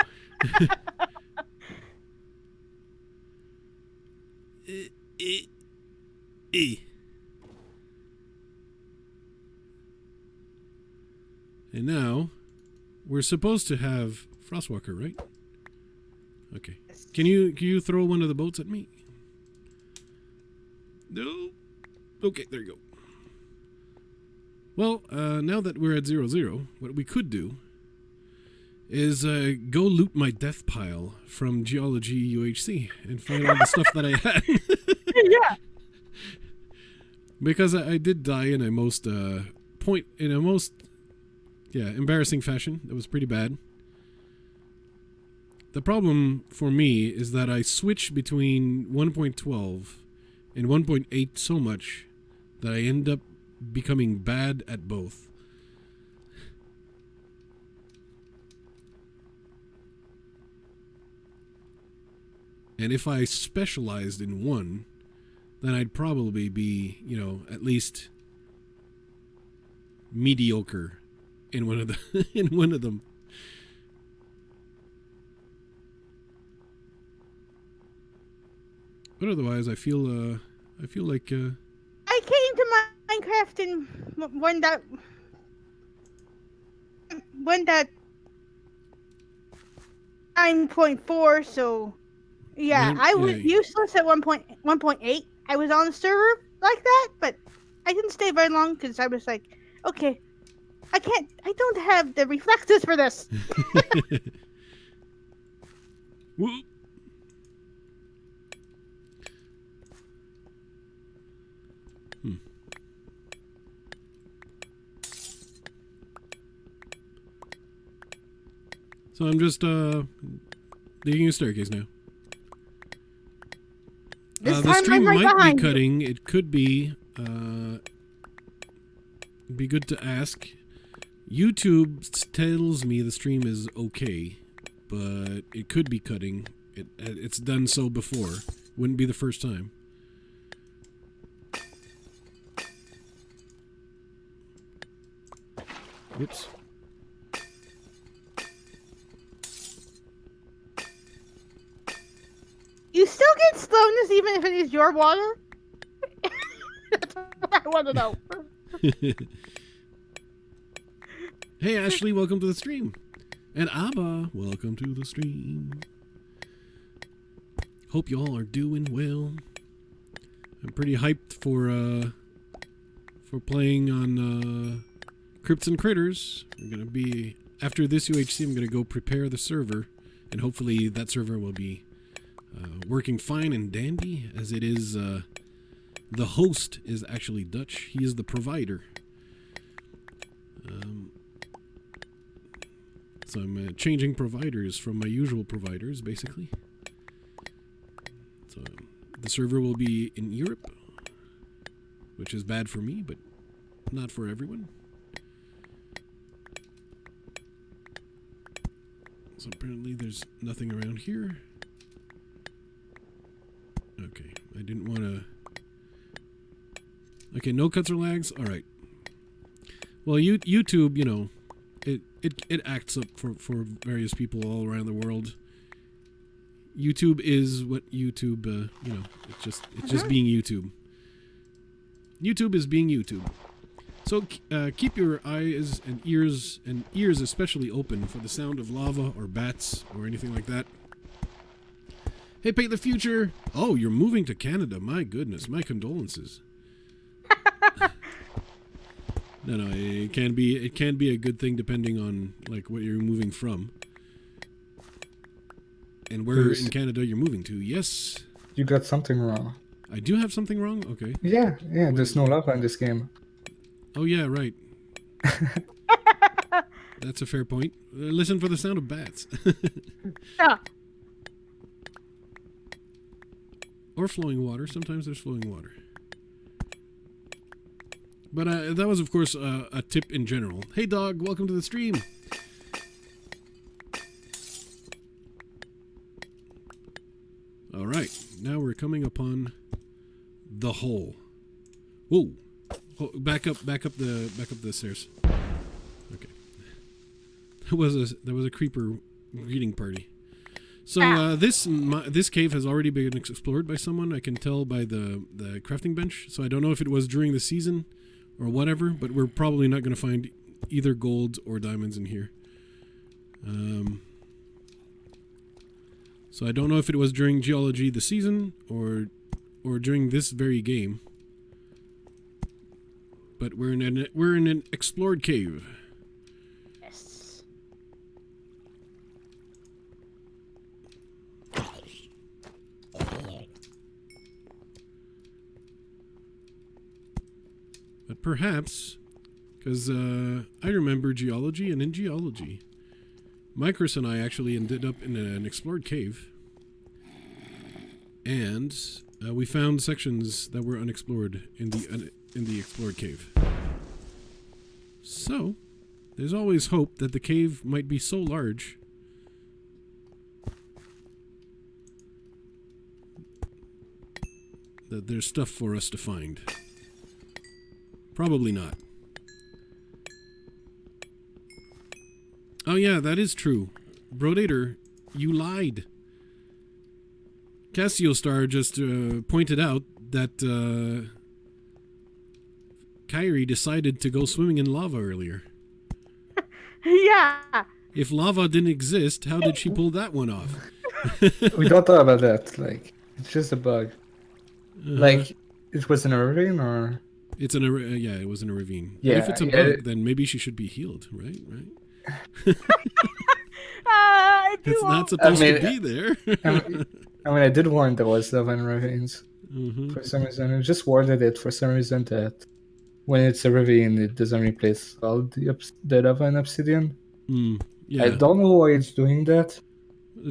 And now, we're supposed to have Frostwalker, right? Okay. Can you throw one of the boats at me? No. Okay, there you go. Well, now that we're at 0-0, what we could do is go loot my death pile from Geology UHC and find all the stuff that I had. Yeah. Because I did die in a most embarrassing fashion. That was pretty bad. The problem for me is that I switch between 1.12 and 1.8 so much that I end up becoming bad at both. And if I specialized in one, then I'd probably be, at least mediocre in one of them. But otherwise, I feel like I came to Minecraft when that 9.4, so yeah, I was useless at 1.8. I was on the server like that, but I didn't stay very long because I was like, okay, I don't have the reflexes for this. Whoop. So I'm just digging a staircase now. The stream might be cutting. It could be. It'd be good to ask. YouTube tells me the stream is okay, but it could be cutting. It's done so before. Wouldn't be the first time. Whoops. You still get slowness even if it is your water? That's what I want to know. Hey Ashley, welcome to the stream. And Abba, welcome to the stream. Hope you all are doing well. I'm pretty hyped for playing on Crypts and Critters. I'm gonna be after this UHC. I'm gonna go prepare the server, and hopefully that server will be working fine and dandy, as it is. The host is actually Dutch. He is the provider. So I'm changing providers from my usual providers, basically. So the server will be in Europe, which is bad for me, but not for everyone. So apparently there's nothing around here. Okay, I didn't want to... Okay, no cuts or lags? Alright. Well, YouTube, it acts up for various people all around the world. YouTube is what YouTube, it's just being YouTube. YouTube is being YouTube. So keep your eyes and ears especially open for the sound of lava or bats or anything like that. Hey, Paint the Future. Oh, you're moving to Canada. My goodness. My condolences. No, it can be a good thing depending on like what you're moving from. And where in Canada you're moving to. Yes. You got something wrong. I do have something wrong? Okay. Yeah, there's no lava in this game. Oh yeah, right. That's a fair point. Listen for the sound of bats. Yeah. Or flowing water. Sometimes there's flowing water. But that was, of course, a tip in general. Hey, dog, welcome to the stream. All right, now we're coming upon the hole. Whoa! Oh, back up the stairs. Okay. There was a creeper greeting party. So this cave has already been explored by someone. I can tell by the crafting bench. So I don't know if it was during the season or whatever, but we're probably not going to find either gold or diamonds in here. So I don't know if it was during Geology the season or during this very game. But we're in an explored cave. Yes. But perhaps, because I remember Geology, and in Geology, Microus and I actually ended up in an explored cave, and we found sections that were unexplored in the explored cave. So, there's always hope that the cave might be so large that there's stuff for us to find. Probably not. Oh yeah, that is true. Brodator, you lied. Cassiostar just pointed out that Kyrie decided to go swimming in lava earlier. Yeah. If lava didn't exist, how did she pull that one off? We don't talk about that. Like, it's just a bug. Like, it was in a ravine, or? It's in a yeah, it was in a ravine. Yeah, But if it's a bug, then maybe she should be healed, right? It's not supposed to be there. I did warn there was lava in ravines. For some reason, I just worded it for some reason that when it's a ravine, it doesn't replace all the lava and obsidian. Yeah. I don't know why it's doing that.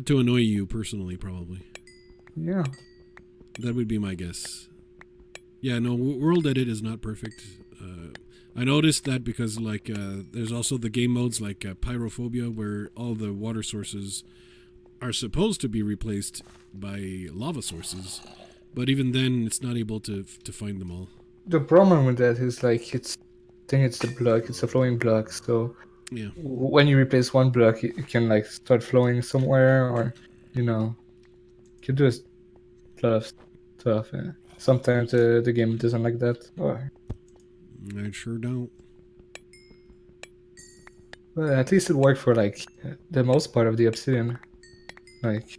To annoy you personally, probably. Yeah. That would be my guess. Yeah, no, World Edit is not perfect. I noticed that because, like, there's also the game modes like Pyrophobia, where all the water sources are supposed to be replaced by lava sources, but even then, it's not able to find them all. The problem with that is, like, it's the block, it's a flowing block, so yeah, when you replace one block, it can, like, start flowing somewhere, or, you can do a lot of stuff. Sometimes the game doesn't like that. Or... I sure don't. But at least it worked for, like, the most part of the obsidian. Like,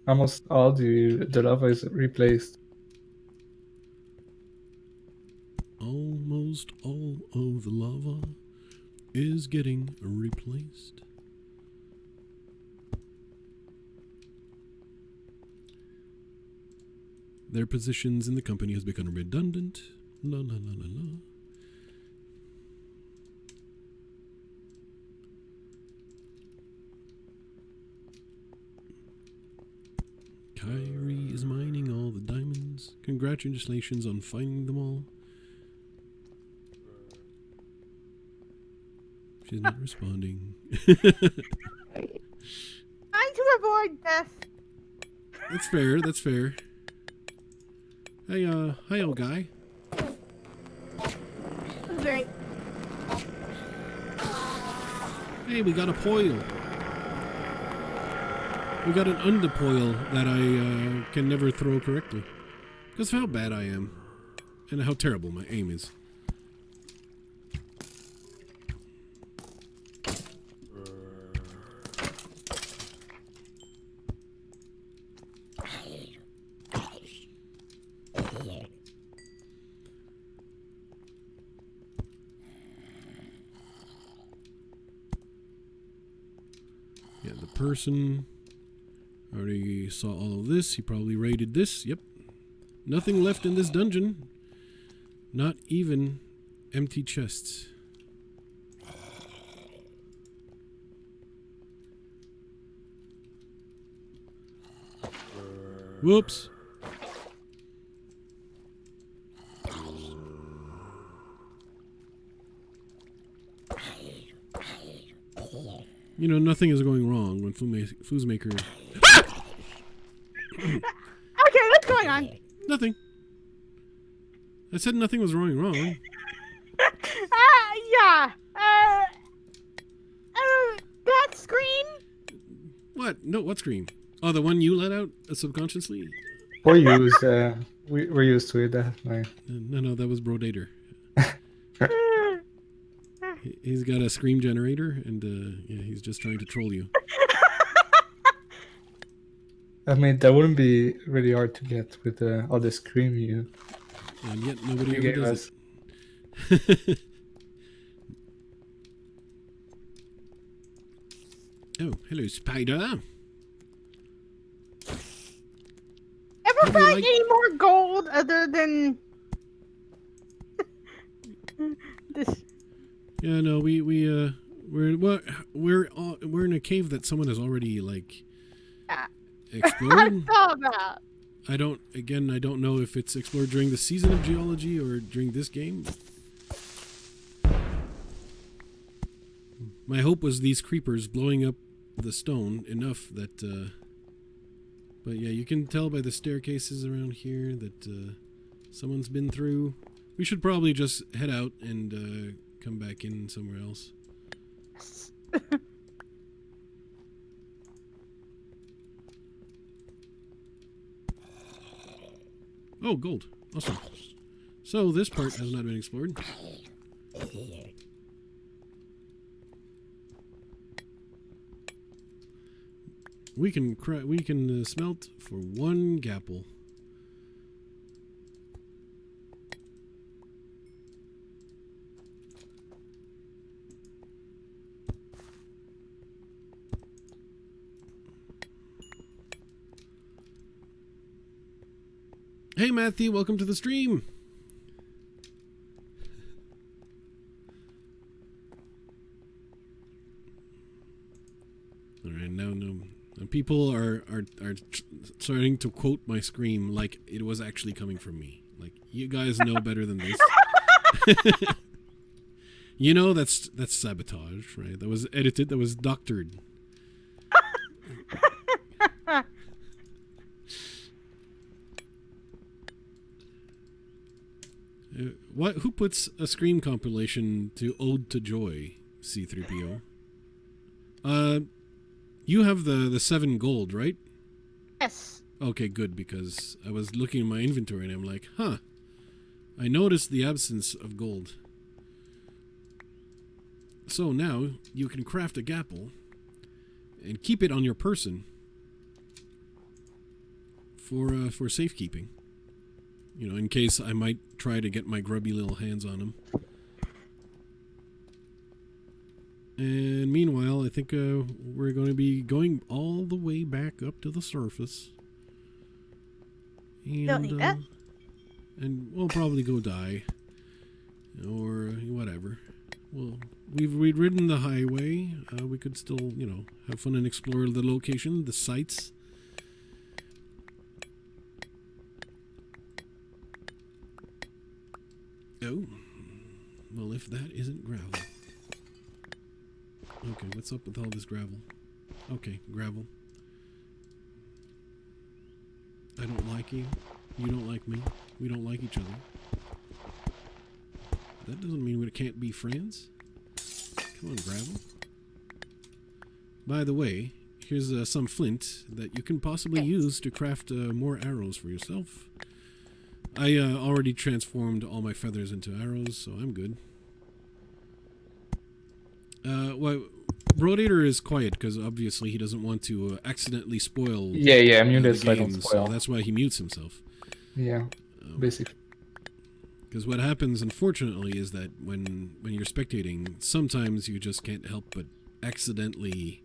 almost all the lava is replaced. Almost all of the lava is getting replaced. Their positions in the company has become redundant. La la la la la. Kyrie is mining all the diamonds. Congratulations on finding them all. She's not responding. Trying to avoid death. That's fair, that's fair. Hey, hi, old guy. Great. Hey, we got a poil. We got an underpoil that I can never throw correctly. Because of how bad I am. And how terrible my aim is. person. Already saw all of this. He probably raided this. Yep. Nothing left in this dungeon. Not even empty chests. Whoops. You know, nothing is going wrong when Flouze Maker... Okay, what's going on? Nothing. I said nothing was wrong. Yeah. That scream? What? No, what scream? Oh, the one you let out subconsciously? We're used to it that way. No, that was Brodator. He's got a scream generator, and yeah, he's just trying to troll you. I mean, that wouldn't be really hard to get with all the scream you. And yet nobody ever does it. Oh, hello, spider. Ever find any more gold other than this? Yeah, no, we're in a cave that someone has already explored. I saw that. I don't know if it's explored during the season of Geology or during this game. My hope was these creepers blowing up the stone enough that but yeah, you can tell by the staircases around here that someone's been through. We should probably just head out and come back in somewhere else. Oh, gold. Awesome. So this part has not been explored. We can smelt for 1 gapple. Hey Matthew, welcome to the stream. All right, now people are starting to quote my scream like it was actually coming from me. Like, you guys know better than this. You know that's sabotage, right? That was edited, that was doctored. Who puts a scream compilation to Ode to Joy, C3PO? You have the 7 gold, right? Yes. Okay, good, because I was looking at my inventory and I'm like, huh, I noticed the absence of gold. So now you can craft a gapple and keep it on your person for safekeeping. You know, in case I might try to get my grubby little hands on them. And meanwhile, I think we're going to be going all the way back up to the surface. And, don't need that. And we'll probably go die. Or whatever. Well, we've ridden the highway. We could still, you know, have fun and explore the location, the sights. Oh. Well, if that isn't gravel. Okay, what's up with all this gravel? Okay, gravel. I don't like you. You don't like me. We don't like each other. That doesn't mean we can't be friends. Come on, gravel. By the way, here's some flint that you can possibly use to craft more arrows for yourself. I already transformed all my feathers into arrows, so I'm good. Well, Brodator is quiet because obviously he doesn't want to accidentally spoil. Yeah, I'm muted the so I game, don't spoil. so that's why he mutes himself. Yeah, basically. Because what happens, unfortunately, is that when you're spectating, sometimes you just can't help but accidentally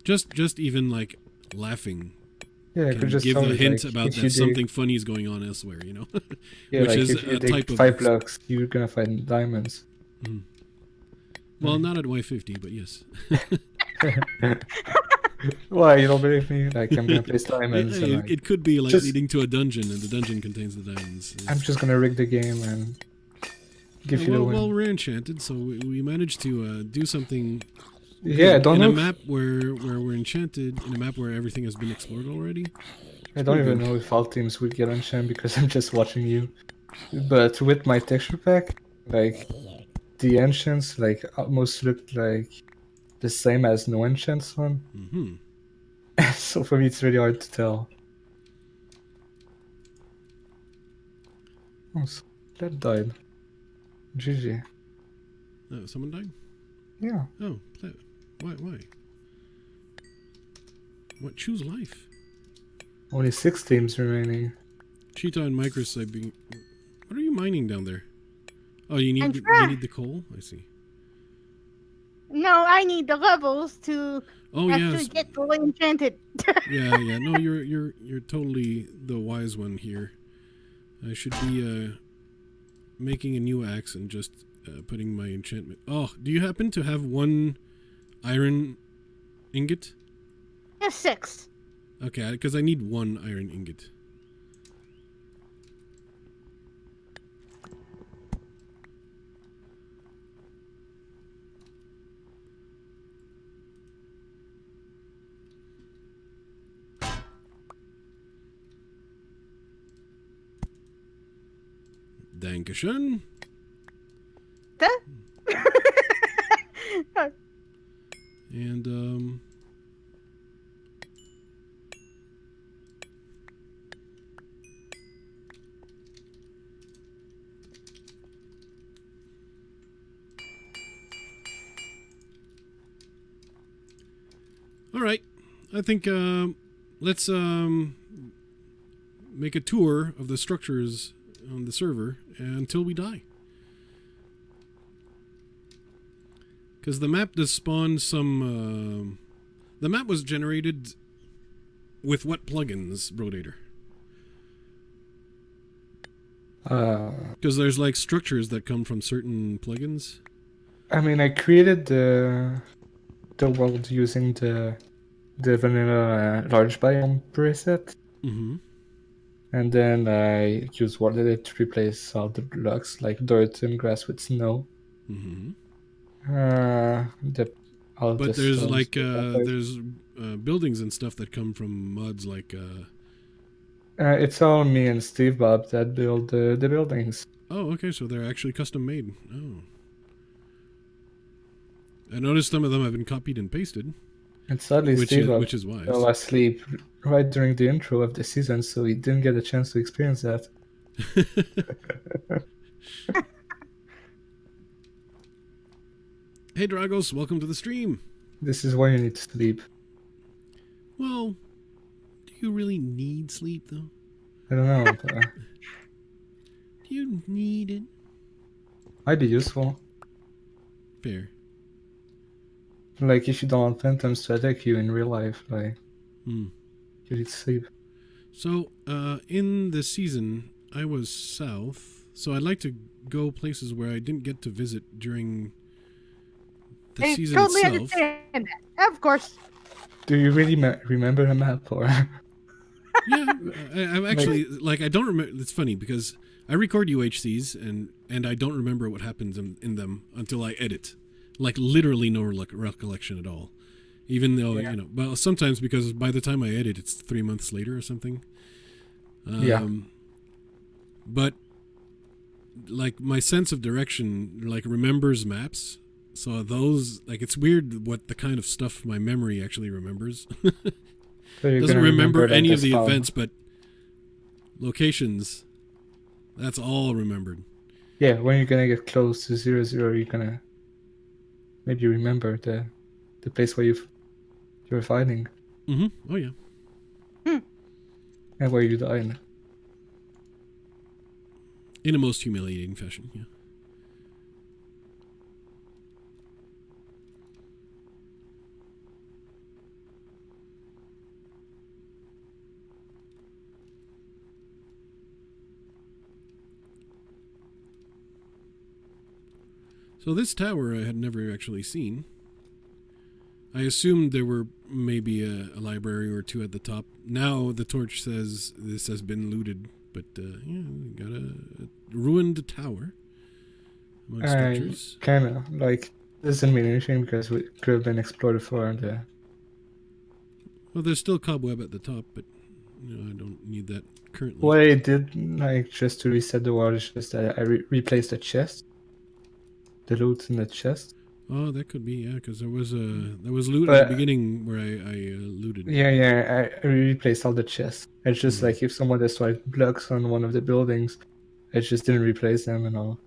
Just even like laughing Yeah, can could just give tell a me, hint like, about if you that dig, something funny is going on elsewhere, you know? yeah, Which like is if you a dig type of 5 blocks, you're gonna find diamonds. Well, not at Y50, but yes. Why, you don't believe me? Like, I'm gonna place diamonds and like It could be like just leading to a dungeon, and the dungeon contains the diamonds. I'm just gonna rig the game and give you the win. Well, we're enchanted, so we managed to do something Yeah, I good don't in know. a map where we're enchanted, in a map where everything has been explored already. I don't pretty even good. know if all teams would get enchant because I'm just watching you. But with my texture pack, like the enchants like almost looked like the same as no enchants one. Mm-hmm. So for me, it's really hard to tell. Oh, so that died. GG. Someone died? Yeah. Oh, why? What? Choose life. Only 6 teams remaining. Cheetah and Microus, what are you mining down there? Oh, you need the coal? I see. No, I need the levels to actually Yes. get fully enchanted. Yeah. No, you're totally the wise one here. I should be making a new axe and just putting my enchantment. Oh, do you happen to have 1 iron ingot? Yes, 6. Okay, because I need 1 iron ingot. Dankeschön. And all right, I think let's make a tour of the structures on the server until we die. Because the map does spawn some... the map was generated with what plugins, Brodator? Because there's like structures that come from certain plugins. I mean, I created the world using the vanilla large biome preset. Mm-hmm. And then I use Wonderbread to replace all the blocks like dirt and grass with snow. Mm-hmm. But there's like there's buildings and stuff that come from mods like it's all me and Steve Bob that build the buildings. Oh, okay, so they're actually custom made. Oh, I noticed some of them have been copied and pasted. And sadly, Steve Bob which is wise. fell asleep right during the intro of the season, so he didn't get a chance to experience that. Hey Dragos, welcome to the stream. This is why you need to sleep. Well, do you really need sleep though? I don't know. But, do you need it? Might be useful. Fair. Like if you don't want phantoms to attack you in real life, like you need sleep. So, in the season, I was south, so I'd like to go places where I didn't get to visit during the season totally itself. Understand that. Of course. Do you really remember the map, or? Yeah, I'm actually like I don't remember. It's funny because I record UHCs and I don't remember what happens in them until I edit. Like literally no recollection at all. Even though you know, well, sometimes because by the time I edit, it's 3 months later or something. But like my sense of direction, like remembers maps. So those, like, it's weird what the kind of stuff my memory actually remembers. So doesn't remember any of the events, but locations, that's all remembered. Yeah, when you're gonna get close to 0-0, you're gonna maybe remember the place where you're fighting. Mm-hmm. Oh yeah. And where you died. In a most humiliating fashion, yeah. So this tower I had never actually seen. I assumed there were maybe a library or two at the top. Now the torch says this has been looted, but yeah, we got a ruined tower among structures. Kind of like doesn't mean anything because we could have been explored for the. Well, there's still cobweb at the top, but I don't need that currently. What I did, like, just to reset the world is just that I replaced the chest, the loot in the chest. Oh, that could be, yeah, because there was loot at the beginning where I looted. Yeah, I replaced all the chests. It's just like if someone destroyed blocks on one of the buildings, I just didn't replace them and all.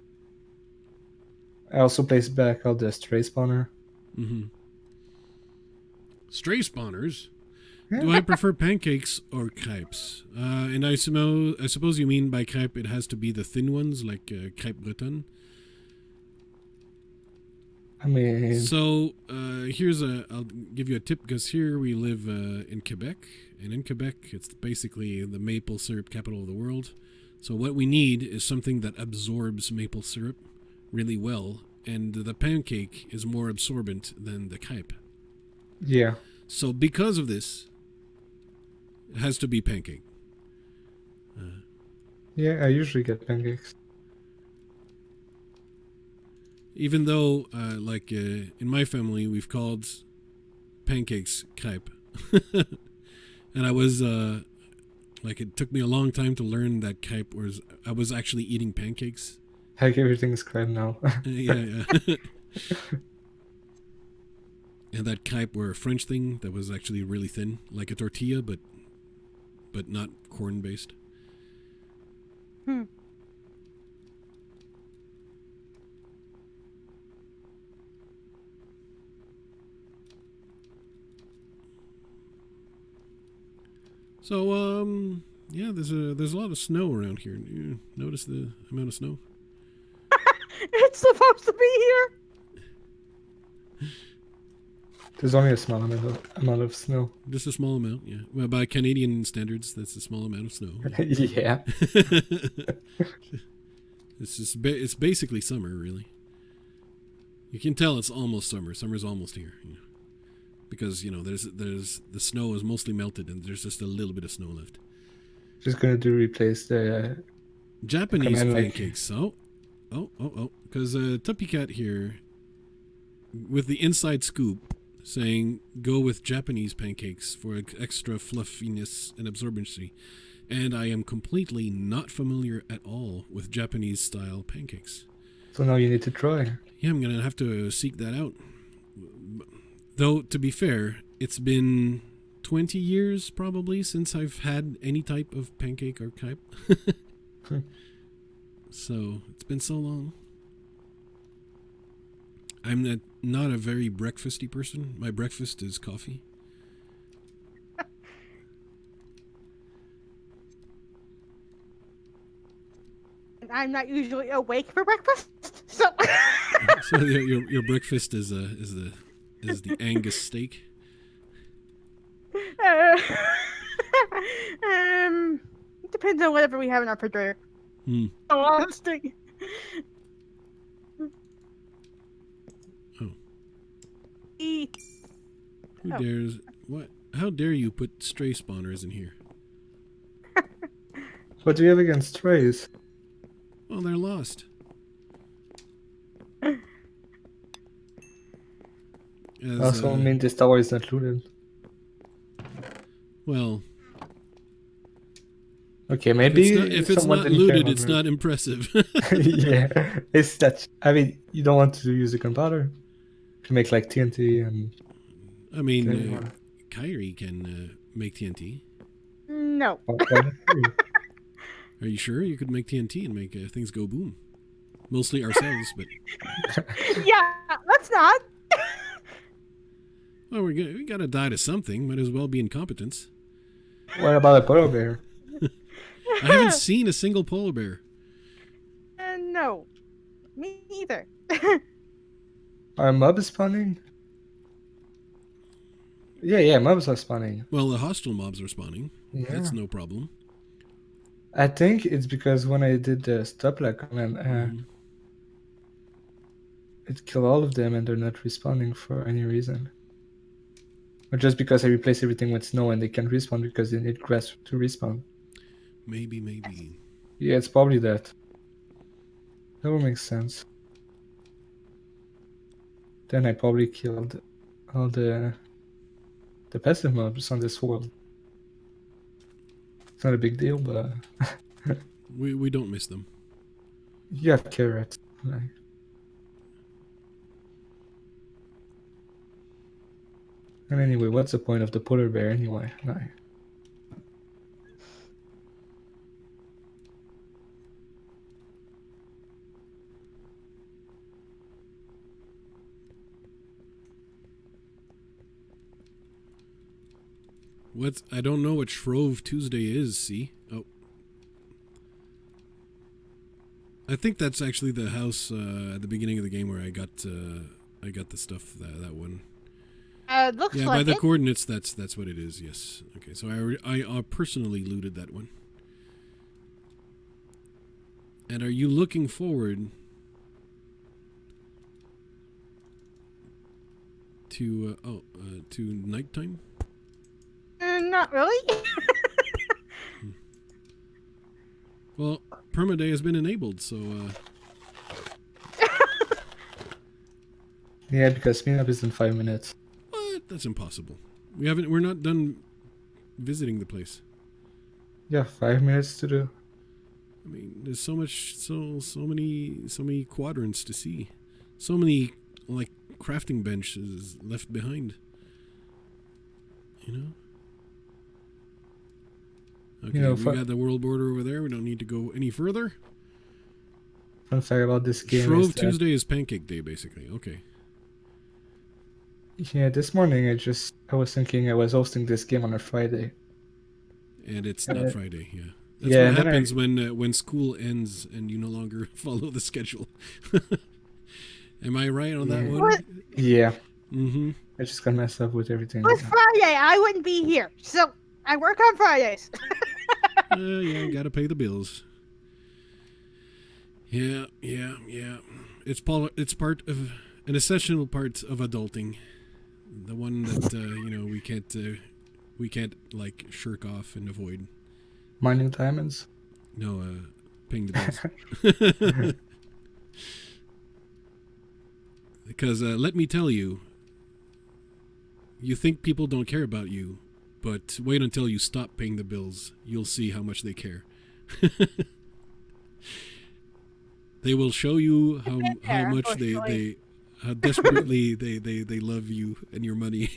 I also placed back all the stray spawner. Stray spawners? Yeah. Do I prefer pancakes or crepes? And I suppose you mean by crepe it has to be the thin ones, like crepe bretonne. I mean... So, I'll give you a tip, because here we live in Quebec, and in Quebec it's basically the maple syrup capital of the world. So what we need is something that absorbs maple syrup really well, and the pancake is more absorbent than the crepe. Yeah. So because of this, it has to be pancake. Yeah, I usually get pancakes. Even though, in my family, we've called pancakes crepe. And I was, it took me a long time to learn that crepe I was actually eating pancakes. Like everything is crepe now. Yeah. And that crepe were a French thing that was actually really thin, like a tortilla, but not corn-based. So, yeah, there's a lot of snow around here. You notice the amount of snow? It's supposed to be here. There's only a small amount of snow. Just a small amount, yeah. Well, by Canadian standards, that's a small amount of snow. Yeah. It's basically summer, really. You can tell it's almost summer. Summer's almost here. Because, there's the snow is mostly melted and there's just a little bit of snow left. Just gonna replace the Japanese pancakes. Oh. Because TopiKaht here, with the inside scoop, saying go with Japanese pancakes for extra fluffiness and absorbency. And I am completely not familiar at all with Japanese style pancakes. So now you need to try. Yeah, I'm gonna have to seek that out. Though, to be fair, it's been 20 years probably since I've had any type of pancake or crepe. So, it's been so long. I'm not a very breakfasty person. My breakfast is coffee. I'm not usually awake for breakfast, so. So your breakfast is the Angus steak. It depends on whatever we have in our refrigerator. Oh, honesty. Oh. Who dares? What? How dare you put stray spawners in here? What do you have against strays? Well, they're lost. Also, I mean, this tower is not looted. Well. Okay, maybe if it's not looted, it's not impressive. Yeah, it's that. I mean, you don't want to use a gunpowder to make like TNT and. I mean, Kyrie can make TNT. No. Are you sure you could make TNT and make things go boom? Mostly ourselves, but. Yeah, let's not. Well, we gotta die to something. Might as well be incompetence. What about a polar bear? I haven't seen a single polar bear. No. Me either. Are mobs spawning? Yeah, mobs are spawning. Well, the hostile mobs are spawning. Yeah. That's no problem. I think it's because when I did the stop lag command, it killed all of them and they're not respawning for any reason. Or just because I replace everything with snow and they can't respawn because they need grass to respawn. Maybe. Yeah, it's probably that. That would make sense. Then I probably killed all the passive mobs on this world. It's not a big deal, but we don't miss them. you have carrots. Like, and anyway, what's the point of the polar bear anyway? Like, I don't know what Shrove Tuesday is, see? Oh. I think that's actually the house at the beginning of the game where I got the stuff, that one. Looks yeah, like by the it. coordinates, that's what it is, yes. Okay, so I personally looted that one. And are you looking forward to nighttime? Not really. Well, permaday has been enabled, so yeah, because meetup is in 5 minutes. what? That's impossible. We're not done visiting the place. Yeah, 5 minutes to do. I mean, there's so many quadrants to see. So many like crafting benches left behind. You know? Okay, we got the world border over there. We don't need to go any further. Fun fact about this game Shrove is that, Tuesday is Pancake Day, basically. Okay. yeah, this morning I was thinking I was hosting this game on a Friday. And it's not Friday, yeah. That's yeah, what happens when school ends and you no longer follow the schedule. Am I right on that one? What? Yeah. Mm-hmm. I just got messed up with everything. It was Friday. I wouldn't be here, so I work on Fridays. Yeah, gotta pay the bills. Yeah. It's part of an essential part of adulting. The one that we can't like shirk off and avoid. Mining diamonds? No, paying the bills. Because let me tell you, you think people don't care about you, but wait until you stop paying the bills. You'll see how much they care. They will show you how much how desperately they love you and your money.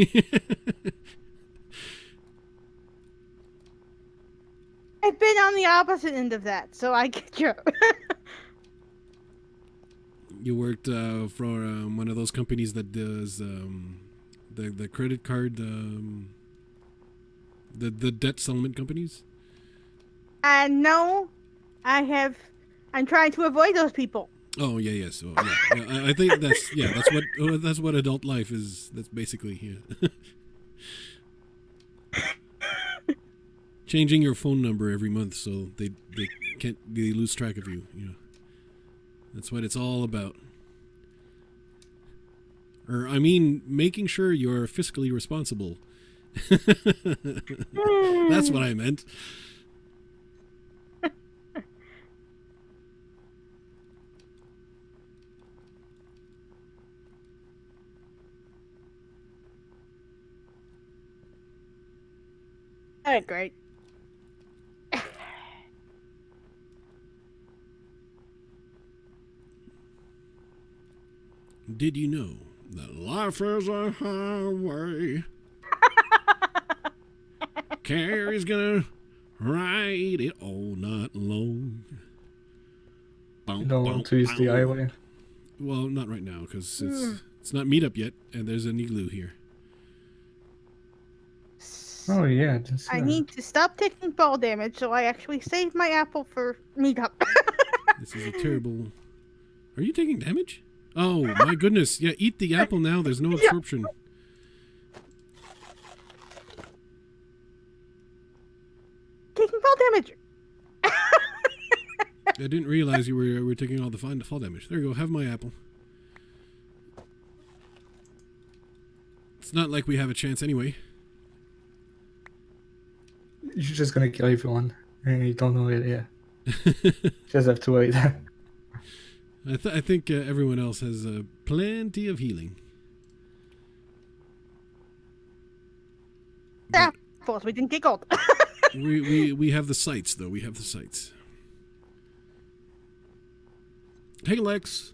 I've been on the opposite end of that, so I get you. You worked for one of those companies that does the credit card, the debt settlement companies? No, I'm trying to avoid those people. Oh yeah. So yeah. I think that's what adult life is. That's basically changing your phone number every month so they lose track of you. You know, that's what it's all about. Or I mean, making sure you're fiscally responsible. That's what I meant. All right, great. Did you know that life is a highway? Carrie's gonna ride it all night long. You don't want to use the highway? Well, not right now, because it's not meetup yet, and there's an igloo here. Oh yeah. I need to stop taking fall damage, so I actually saved my apple for meetup. This is a terrible... Are you taking damage? Oh, my goodness. Yeah, eat the apple now. There's no absorption. Taking fall damage. I didn't realize you were taking all the fall damage. There you go. Have my apple. It's not like we have a chance anyway. You're just gonna kill everyone, and you don't know it yet. Just have to wait. I think everyone else has plenty of healing. Yeah, of course, we didn't get gold. we have the sights, though. We have the sights. Hey, Lex.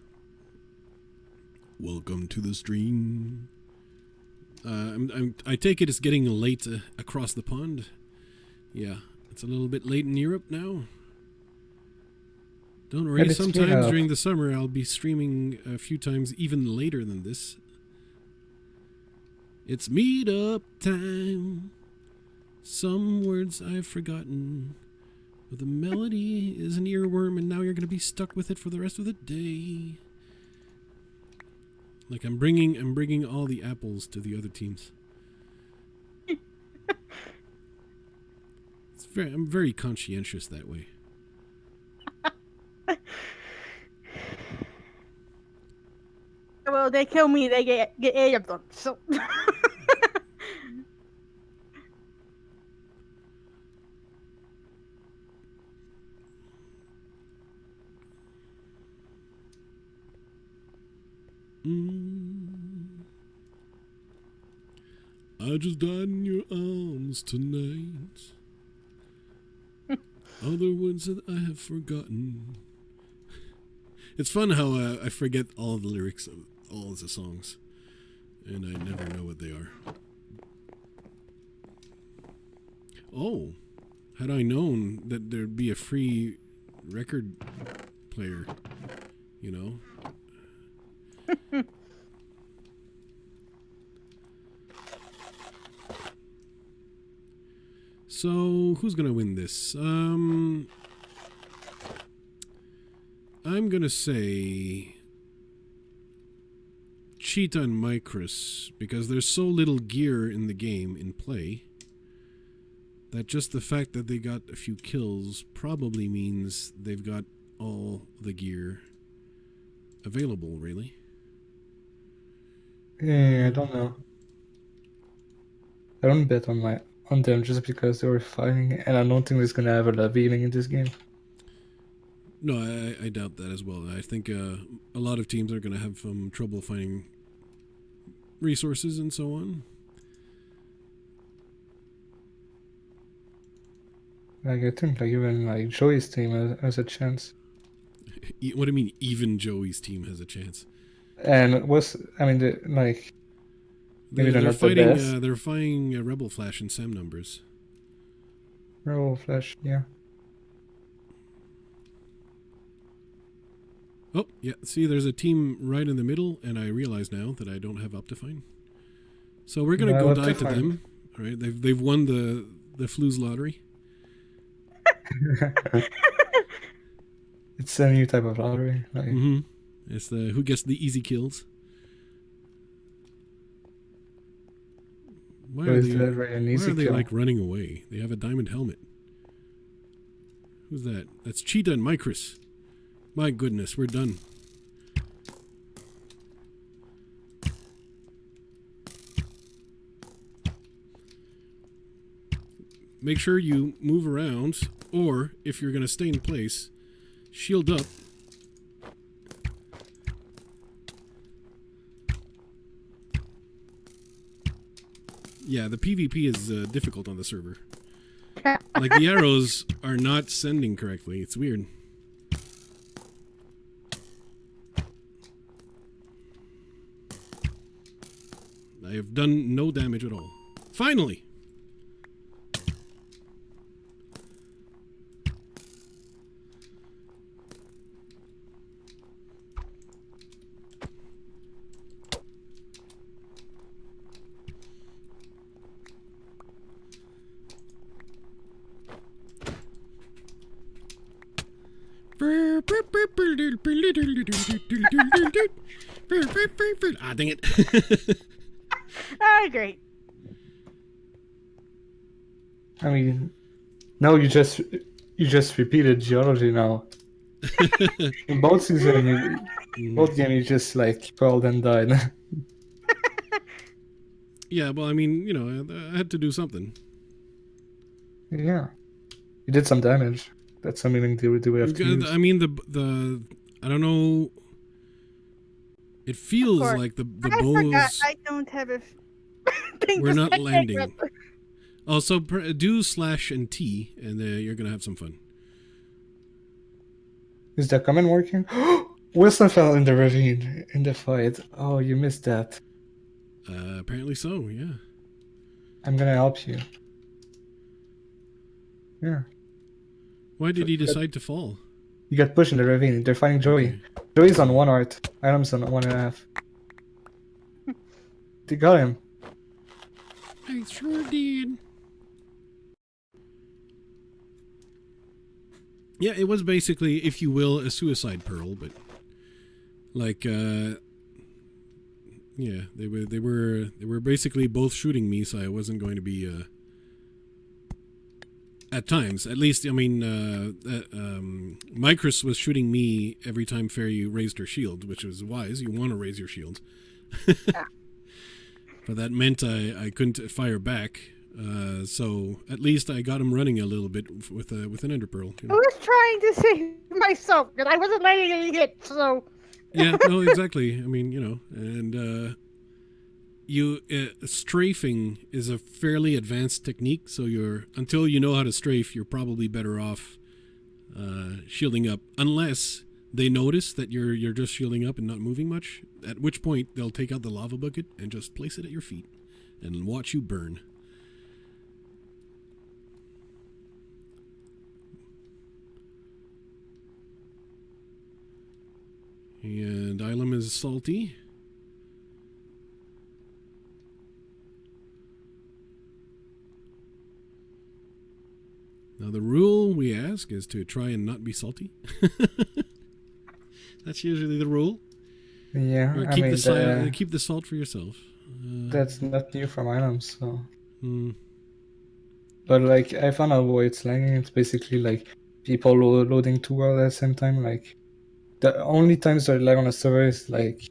Welcome to the stream. I take it it's getting late across the pond. Yeah, it's a little bit late in Europe now. Don't worry, sometimes during the summer I'll be streaming a few times even later than this. It's meet-up time. Some words I've forgotten. But the melody is an earworm, and now you're going to be stuck with it for the rest of the day. Like I'm bringing all the apples to the other teams. I'm very conscientious that way. Well, they kill me, they get 8 of them, so... I just died in your arms tonight. Other words that I have forgotten. It's fun how I forget all the lyrics of all the songs, and I never know what they are. Oh, had I known that there'd be a free record player, you know. So, who's gonna win this? I'm gonna say Cheetah and Microus, because there's so little gear in the game in play that just the fact that they got a few kills probably means they've got all the gear available, really. Yeah, I don't know. I don't bet on them just because they were fighting, and I don't think there's gonna have a lot of healing in this game. No, I doubt that as well. I think a lot of teams are gonna have some trouble finding resources and so on. Like I think even Joey's team has a chance. What do you mean? Even Joey's team has a chance. And maybe they're not the best. They're fighting Rebel Flash in SAM numbers. Rebel Flash, yeah. Oh, yeah. See, there's a team right in the middle, and I realize now that I don't have Optifine. So we're gonna go die to them. All right, they've won the Flouze lottery. It's a new type of lottery. It's the who gets the easy kills. Why are they like running away? They have a diamond helmet. Who's that? That's Cheetah and Microus. My goodness, we're done. Make sure you move around, or if you're going to stay in place, shield up. Yeah, the PvP is difficult on the server. Like, the arrows are not sending correctly. It's weird. I have done no damage at all. Finally! Ah, dang it. Ah, great. I mean, no, you just repeated Geology now. In both seasons, both games you just crawled and died. Yeah, well, I mean, you know, I had to do something. Yeah. You did some damage. That's something that we have to use. I mean, the I don't know. It feels like the I forgot bows I don't have a thing were to not say. landing. Also, do slash and T, and you're gonna have some fun. Is the command working? Wilson fell in the ravine in the fight. Oh, you missed that. Apparently so, yeah. I'm gonna help you. Yeah. Why did he decide to fall? You got pushed in the ravine. They're fighting Joey. Okay. Joey's on 1 heart. Adam's on 1.5. They got him. I sure did. Yeah, it was basically, if you will, a suicide pearl, but like, yeah, they were basically both shooting me, so I wasn't going to be. At times, at least, I mean, Microus was shooting me every time Fairy raised her shield, which was wise. You want to raise your shield. Yeah. But that meant I couldn't fire back. So at least I got him running a little bit with an Ender Pearl. You know? I was trying to save myself, and I wasn't letting any hit, so... Yeah, no, exactly. I mean, you know, and... strafing is a fairly advanced technique, so until you know how to strafe, you're probably better off shielding up, unless they notice that you're just shielding up and not moving much, at which point they'll take out the lava bucket and just place it at your feet and watch you burn. And Ilum is salty. Now the rule we ask is to try and not be salty. That's usually the rule. Yeah, or keep the salt for yourself. That's not new from items, so. But like, I found out why it's lagging. It's basically like people loading 2 worlds at the same time. Like, the only times that lag on a server is like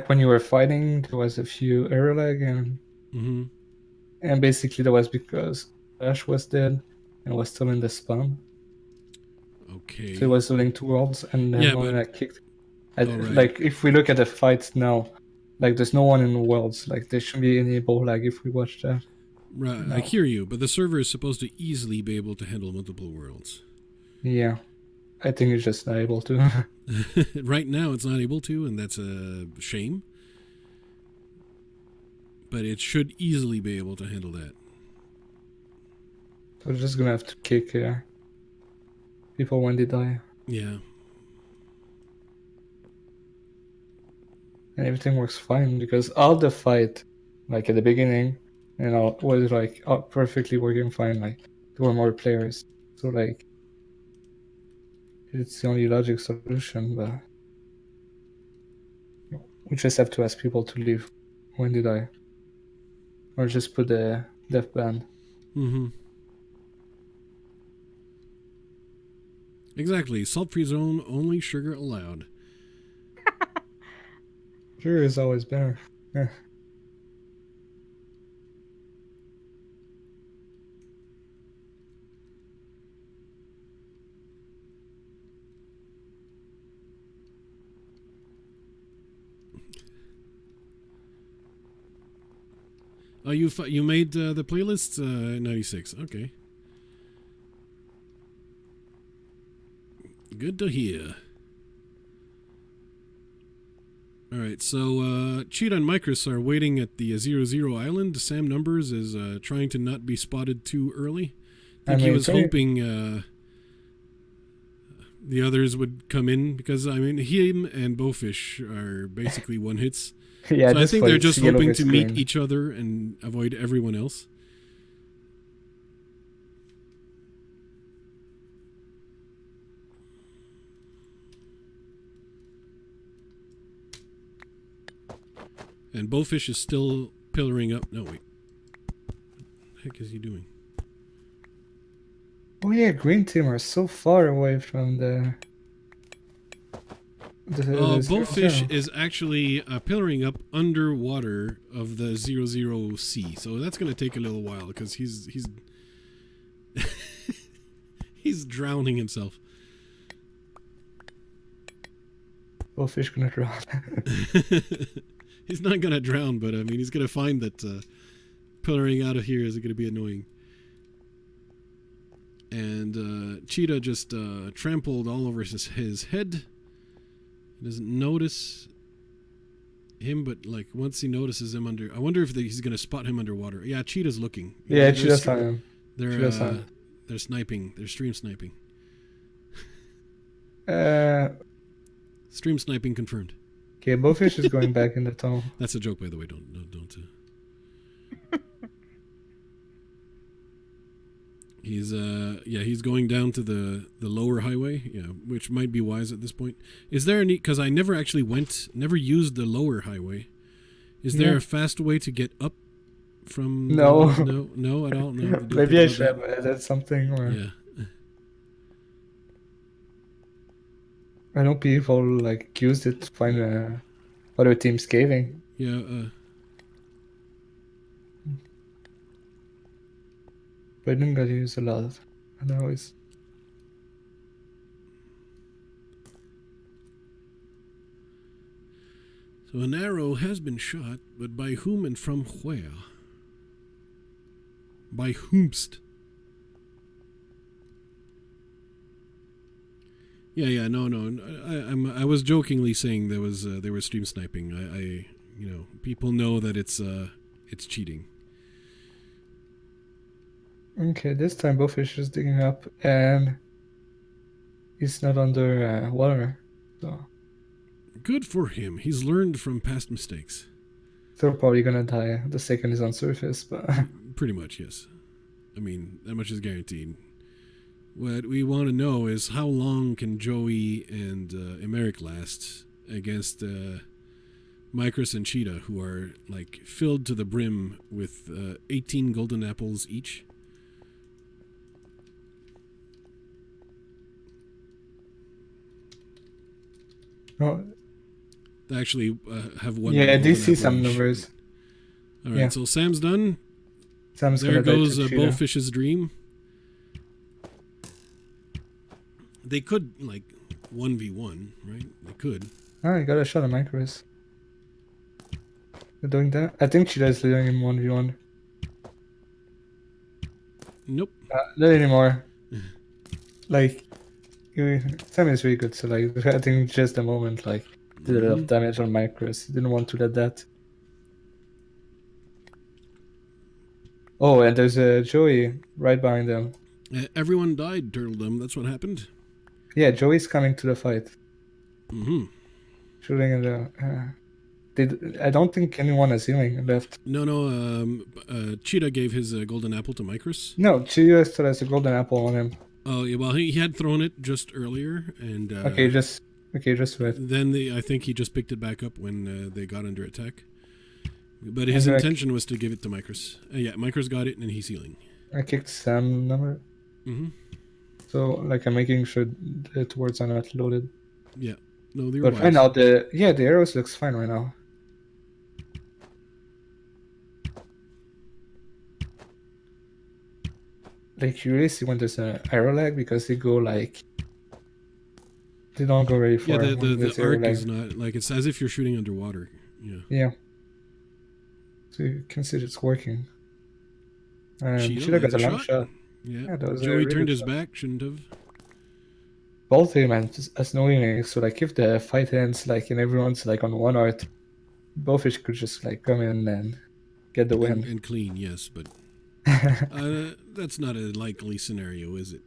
when you were fighting, there was a few error lag, and basically that was because Ash was dead and was still in the spawn. Okay. So he was loading 2 worlds, and then when I kicked. Right. Like, if we look at the fights now, like, there's no one in the worlds. Like, there shouldn't be any ball lag if we watch that. Right, no. I hear you, but the server is supposed to easily be able to handle multiple worlds. Yeah. I think it's just not able to. Right now, it's not able to, and that's a shame. But it should easily be able to handle that. We're just gonna have to kick people when they die. Yeah. And everything works fine, because all the fight, like at the beginning, was like perfectly working fine. Like, there were more players. So, like, it's the only logic solution, but we just have to ask people to leave when they die. Or just put the death ban. Exactly. Salt-free zone, only sugar allowed. Sugar is always better. Yeah. Oh, you made the playlist 96. Okay. Good to hear. Alright, so Cheetah and Microus are waiting at the 00 island. Sam Numbers is trying to not be spotted too early. I think he was hoping the others would come in, because, I mean, him and Bowfish are basically one-hits. Yeah, so I think they're just hoping to meet each other and avoid everyone else. And Bowfish is still pillaring up. No, wait. What the heck is he doing? Oh yeah, green team are so far away from Bowfish is actually pillaring up underwater of the 00C, so that's going to take a little while because he's he's drowning himself. Bowfish gonna drown. He's not going to drown, but I mean he's going to find that pillaring out of here is going to be annoying. And Cheetah just trampled all over his head. He doesn't notice him, but like once he notices him under, I wonder if he's going to spot him underwater. Yeah, Cheetah's looking. Yeah, Cheetah's on him. They're sniping. They're stream sniping. Stream sniping confirmed. Okay, Bowfish is going back in the tunnel. That's a joke, by the way. Don't. He's going down to the lower highway, which might be wise at this point. Is there any, because I never actually never used the lower highway. Is there a fast way to get up from? No, no, I don't know. Maybe I should have added something. Or... Yeah. I know people like used it to find other teams caving. Yeah. But I didn't get to use a lot. And always. So an arrow has been shot, but by whom and from where? By whomst? Yeah. No. I was jokingly saying they were stream sniping. People know that it's cheating. Okay, this time Bowfish is digging up and he's not under water. So good for him. He's learned from past mistakes. They're probably gonna die the second he's on surface, but pretty much, yes. I mean, that much is guaranteed. What we want to know is how long can Joey and Emeric last against Microus and Cheetah, who are like filled to the brim with 18 golden apples each. No. They actually have one. Yeah, they see some numbers. All right, so Sam's done. There goes Bowfish's dream. They could, like, 1v1, right? They could. Ah, you got a shot at Microus. They're doing that? I think Cheetah is doing him 1v1. Nope. Not anymore. Like, Sam is really good, so, like, I think just a moment, like, did a lot of damage on Microus. He didn't want to let that. Oh, and there's a Joey right behind them. Everyone died, Turtledom. That's what happened. Yeah, Joey's coming to the fight. Mm-hmm. Shooting at the... I don't think anyone has healing left. No. Cheetah gave his golden apple to Microus. No, Cheetah still has a golden apple on him. Oh, yeah, well, he had thrown it just earlier, and... Okay, just wait. Then I think he just picked it back up when they got under attack. But his intention was to give it to Microus. Yeah, Microus got it, and he's healing. I kicked Sam number. Mm-hmm. So, like, I'm making sure the towards are not loaded. Yeah. No, they're But wise. right now, the arrows looks fine right now. Like, you really see when there's an arrow lag because they go, like... They don't go very far. Yeah, the arc is not... Like, it's as if you're shooting underwater. Yeah. Yeah. So you can see it's working. Cheetah got a long shot. Yeah, Joey turned his back, shouldn't have. Both of them has no healing, so like if the fight ends like and everyone's like on one art, Bowfish could just like come in and get the win. And clean, yes, but that's not a likely scenario, is it?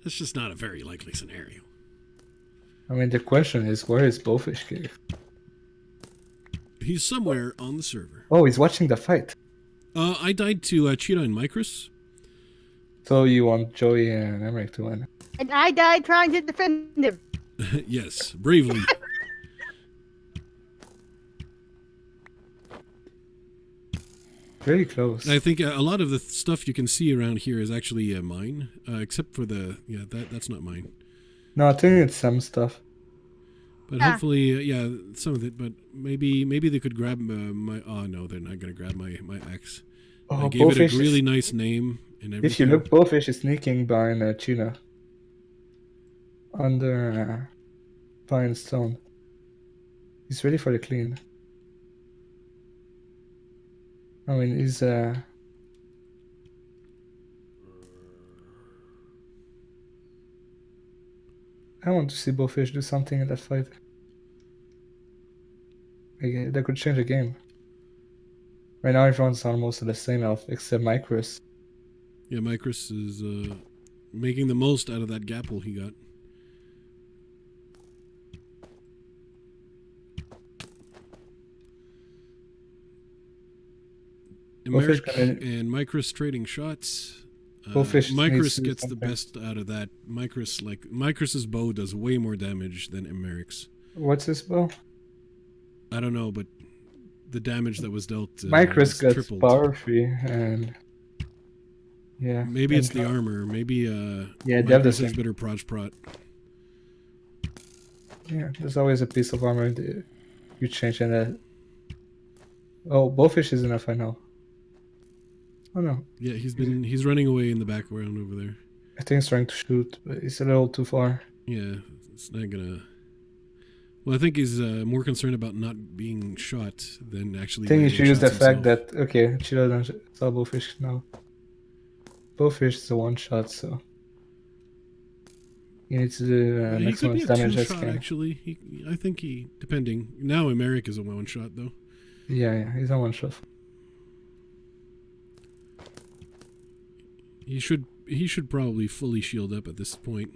That's just not a very likely scenario. I mean, the question is, where is Bowfish cave? He's somewhere on the server. Oh, he's watching the fight. I died to Cheetah and Microus. So you want Joey and Emeric to win? And I died trying to defend him. Yes, bravely. Very close. I think a lot of the stuff you can see around here is actually mine, except for that's not mine. No, I think it's some stuff. But hopefully, some of it. But maybe they could grab my. Oh no, they're not gonna grab my axe. I gave it a really nice name and everything. If you look, Bowfish is sneaking behind Tuna. Under Pine Stone. He's ready for the clean. I mean, he's I want to see Bowfish do something in that fight. That could change the game. Right now, everyone's almost at the same health except Microus. Yeah, Microus is making the most out of that gapple he got. Americ and Microus trading shots. Microus gets the best out of that. Microus's bow does way more damage than Americ's. What's his bow? I don't know, but the damage that was dealt Microus gets tripled. power free, and maybe it's the armor. Maybe Microus has better prot. Yeah, there's always a piece of armor you change in that. Oh, Bowfish is enough, I know. Oh no. Yeah, he's running away in the background over there. I think he's trying to shoot, but he's a little too far. Yeah, it's not gonna. Well, I think he's more concerned about not being shot than actually. I think you should use the fact that Chila doesn't saw Bowfish now. Bowfish is a one shot, so he needs to do maximum damage as can. Actually, I think depending now, Americ is a one shot though. Yeah, he's a one shot. He should probably fully shield up at this point.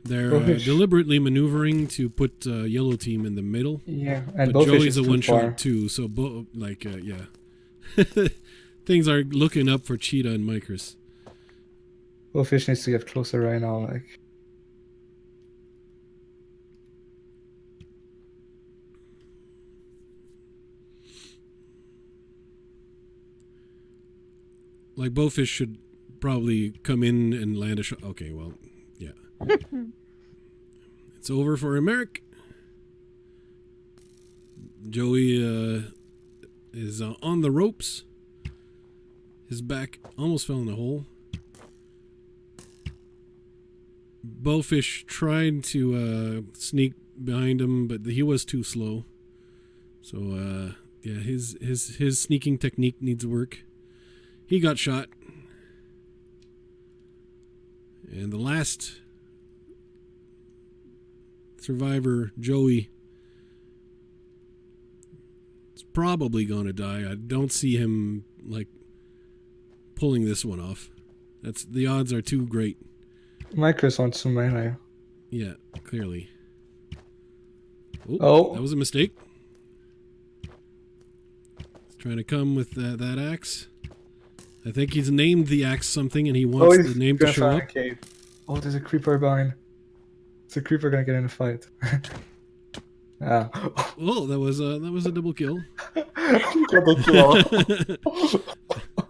They're deliberately maneuvering to put yellow team in the middle. Yeah, and but Joey's a one shot too, so things are looking up for Cheetah and Microus. Bowfish needs to get closer right now, Like Bowfish should probably come in and land a shot. Okay, well, yeah. It's over for Americ. Joey is on the ropes. His back almost fell in the hole. Bowfish tried to sneak behind him, but he was too slow. So his sneaking technique needs work. He got shot. And the last survivor, Joey, is probably going to die. I don't see him, pulling this one off. The odds are too great. Microus wants some melee. Yeah, clearly. Oh. That was a mistake. He's trying to come with that axe. I think he's named the axe something, and he wants the name to show up. Oh, there's a creeper behind. It's a creeper gonna get in a fight. Oh, that was a double kill. Double kill.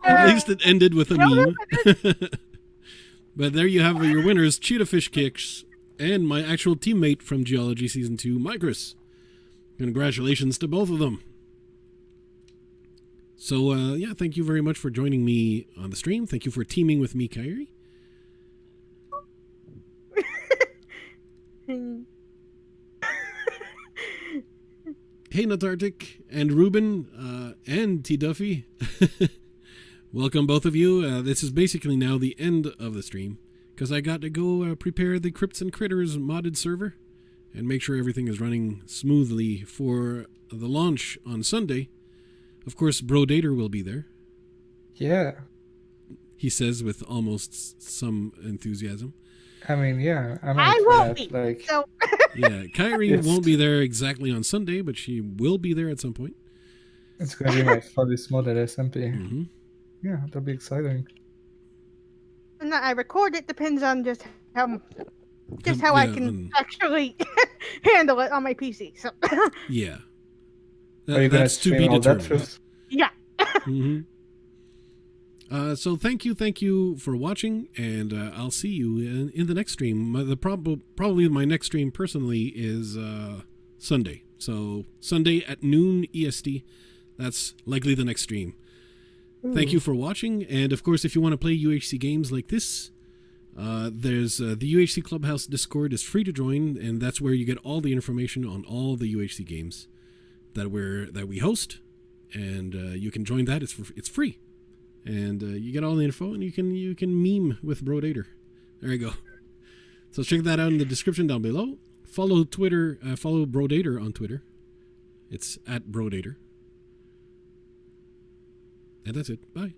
At least it ended with a meme. But there you have your winners, Cheetah Fish Kicks, and my actual teammate from Geology Season 2, Microus. Congratulations to both of them. So, thank you very much for joining me on the stream. Thank you for teaming with me, Kyrie. Hey, Natartic and Ruben and T. Duffy. Welcome, both of you. This is basically now the end of the stream because I got to go prepare the Crypts and Critters modded server and make sure everything is running smoothly for the launch on Sunday. Of course, Brodator will be there. Yeah. He says with almost some enthusiasm. I mean, yeah. I won't be. Yeah, Kyrie won't be there exactly on Sunday, but she will be there at some point. It's going to be my funniest mod at SMP. Mm-hmm. Yeah, that'll be exciting. And I record it depends on just how I can actually handle it on my PC. So yeah. That's to be determined. Yeah. Mm-hmm. So thank you for watching, and I'll see you in the next stream. Probably my next stream personally is Sunday. So Sunday at noon EST. That's likely the next stream. Thank you for watching. And of course, if you want to play UHC games like this, there's the UHC Clubhouse Discord is free to join, and that's where you get all the information on all the UHC games that we host. And you can join that. It's free, and you get all the info, and you can meme with Brodator. There you go. So check that out in the description down below. Follow Twitter. Follow Brodator on Twitter. It's @Brodator. And that's it. Bye.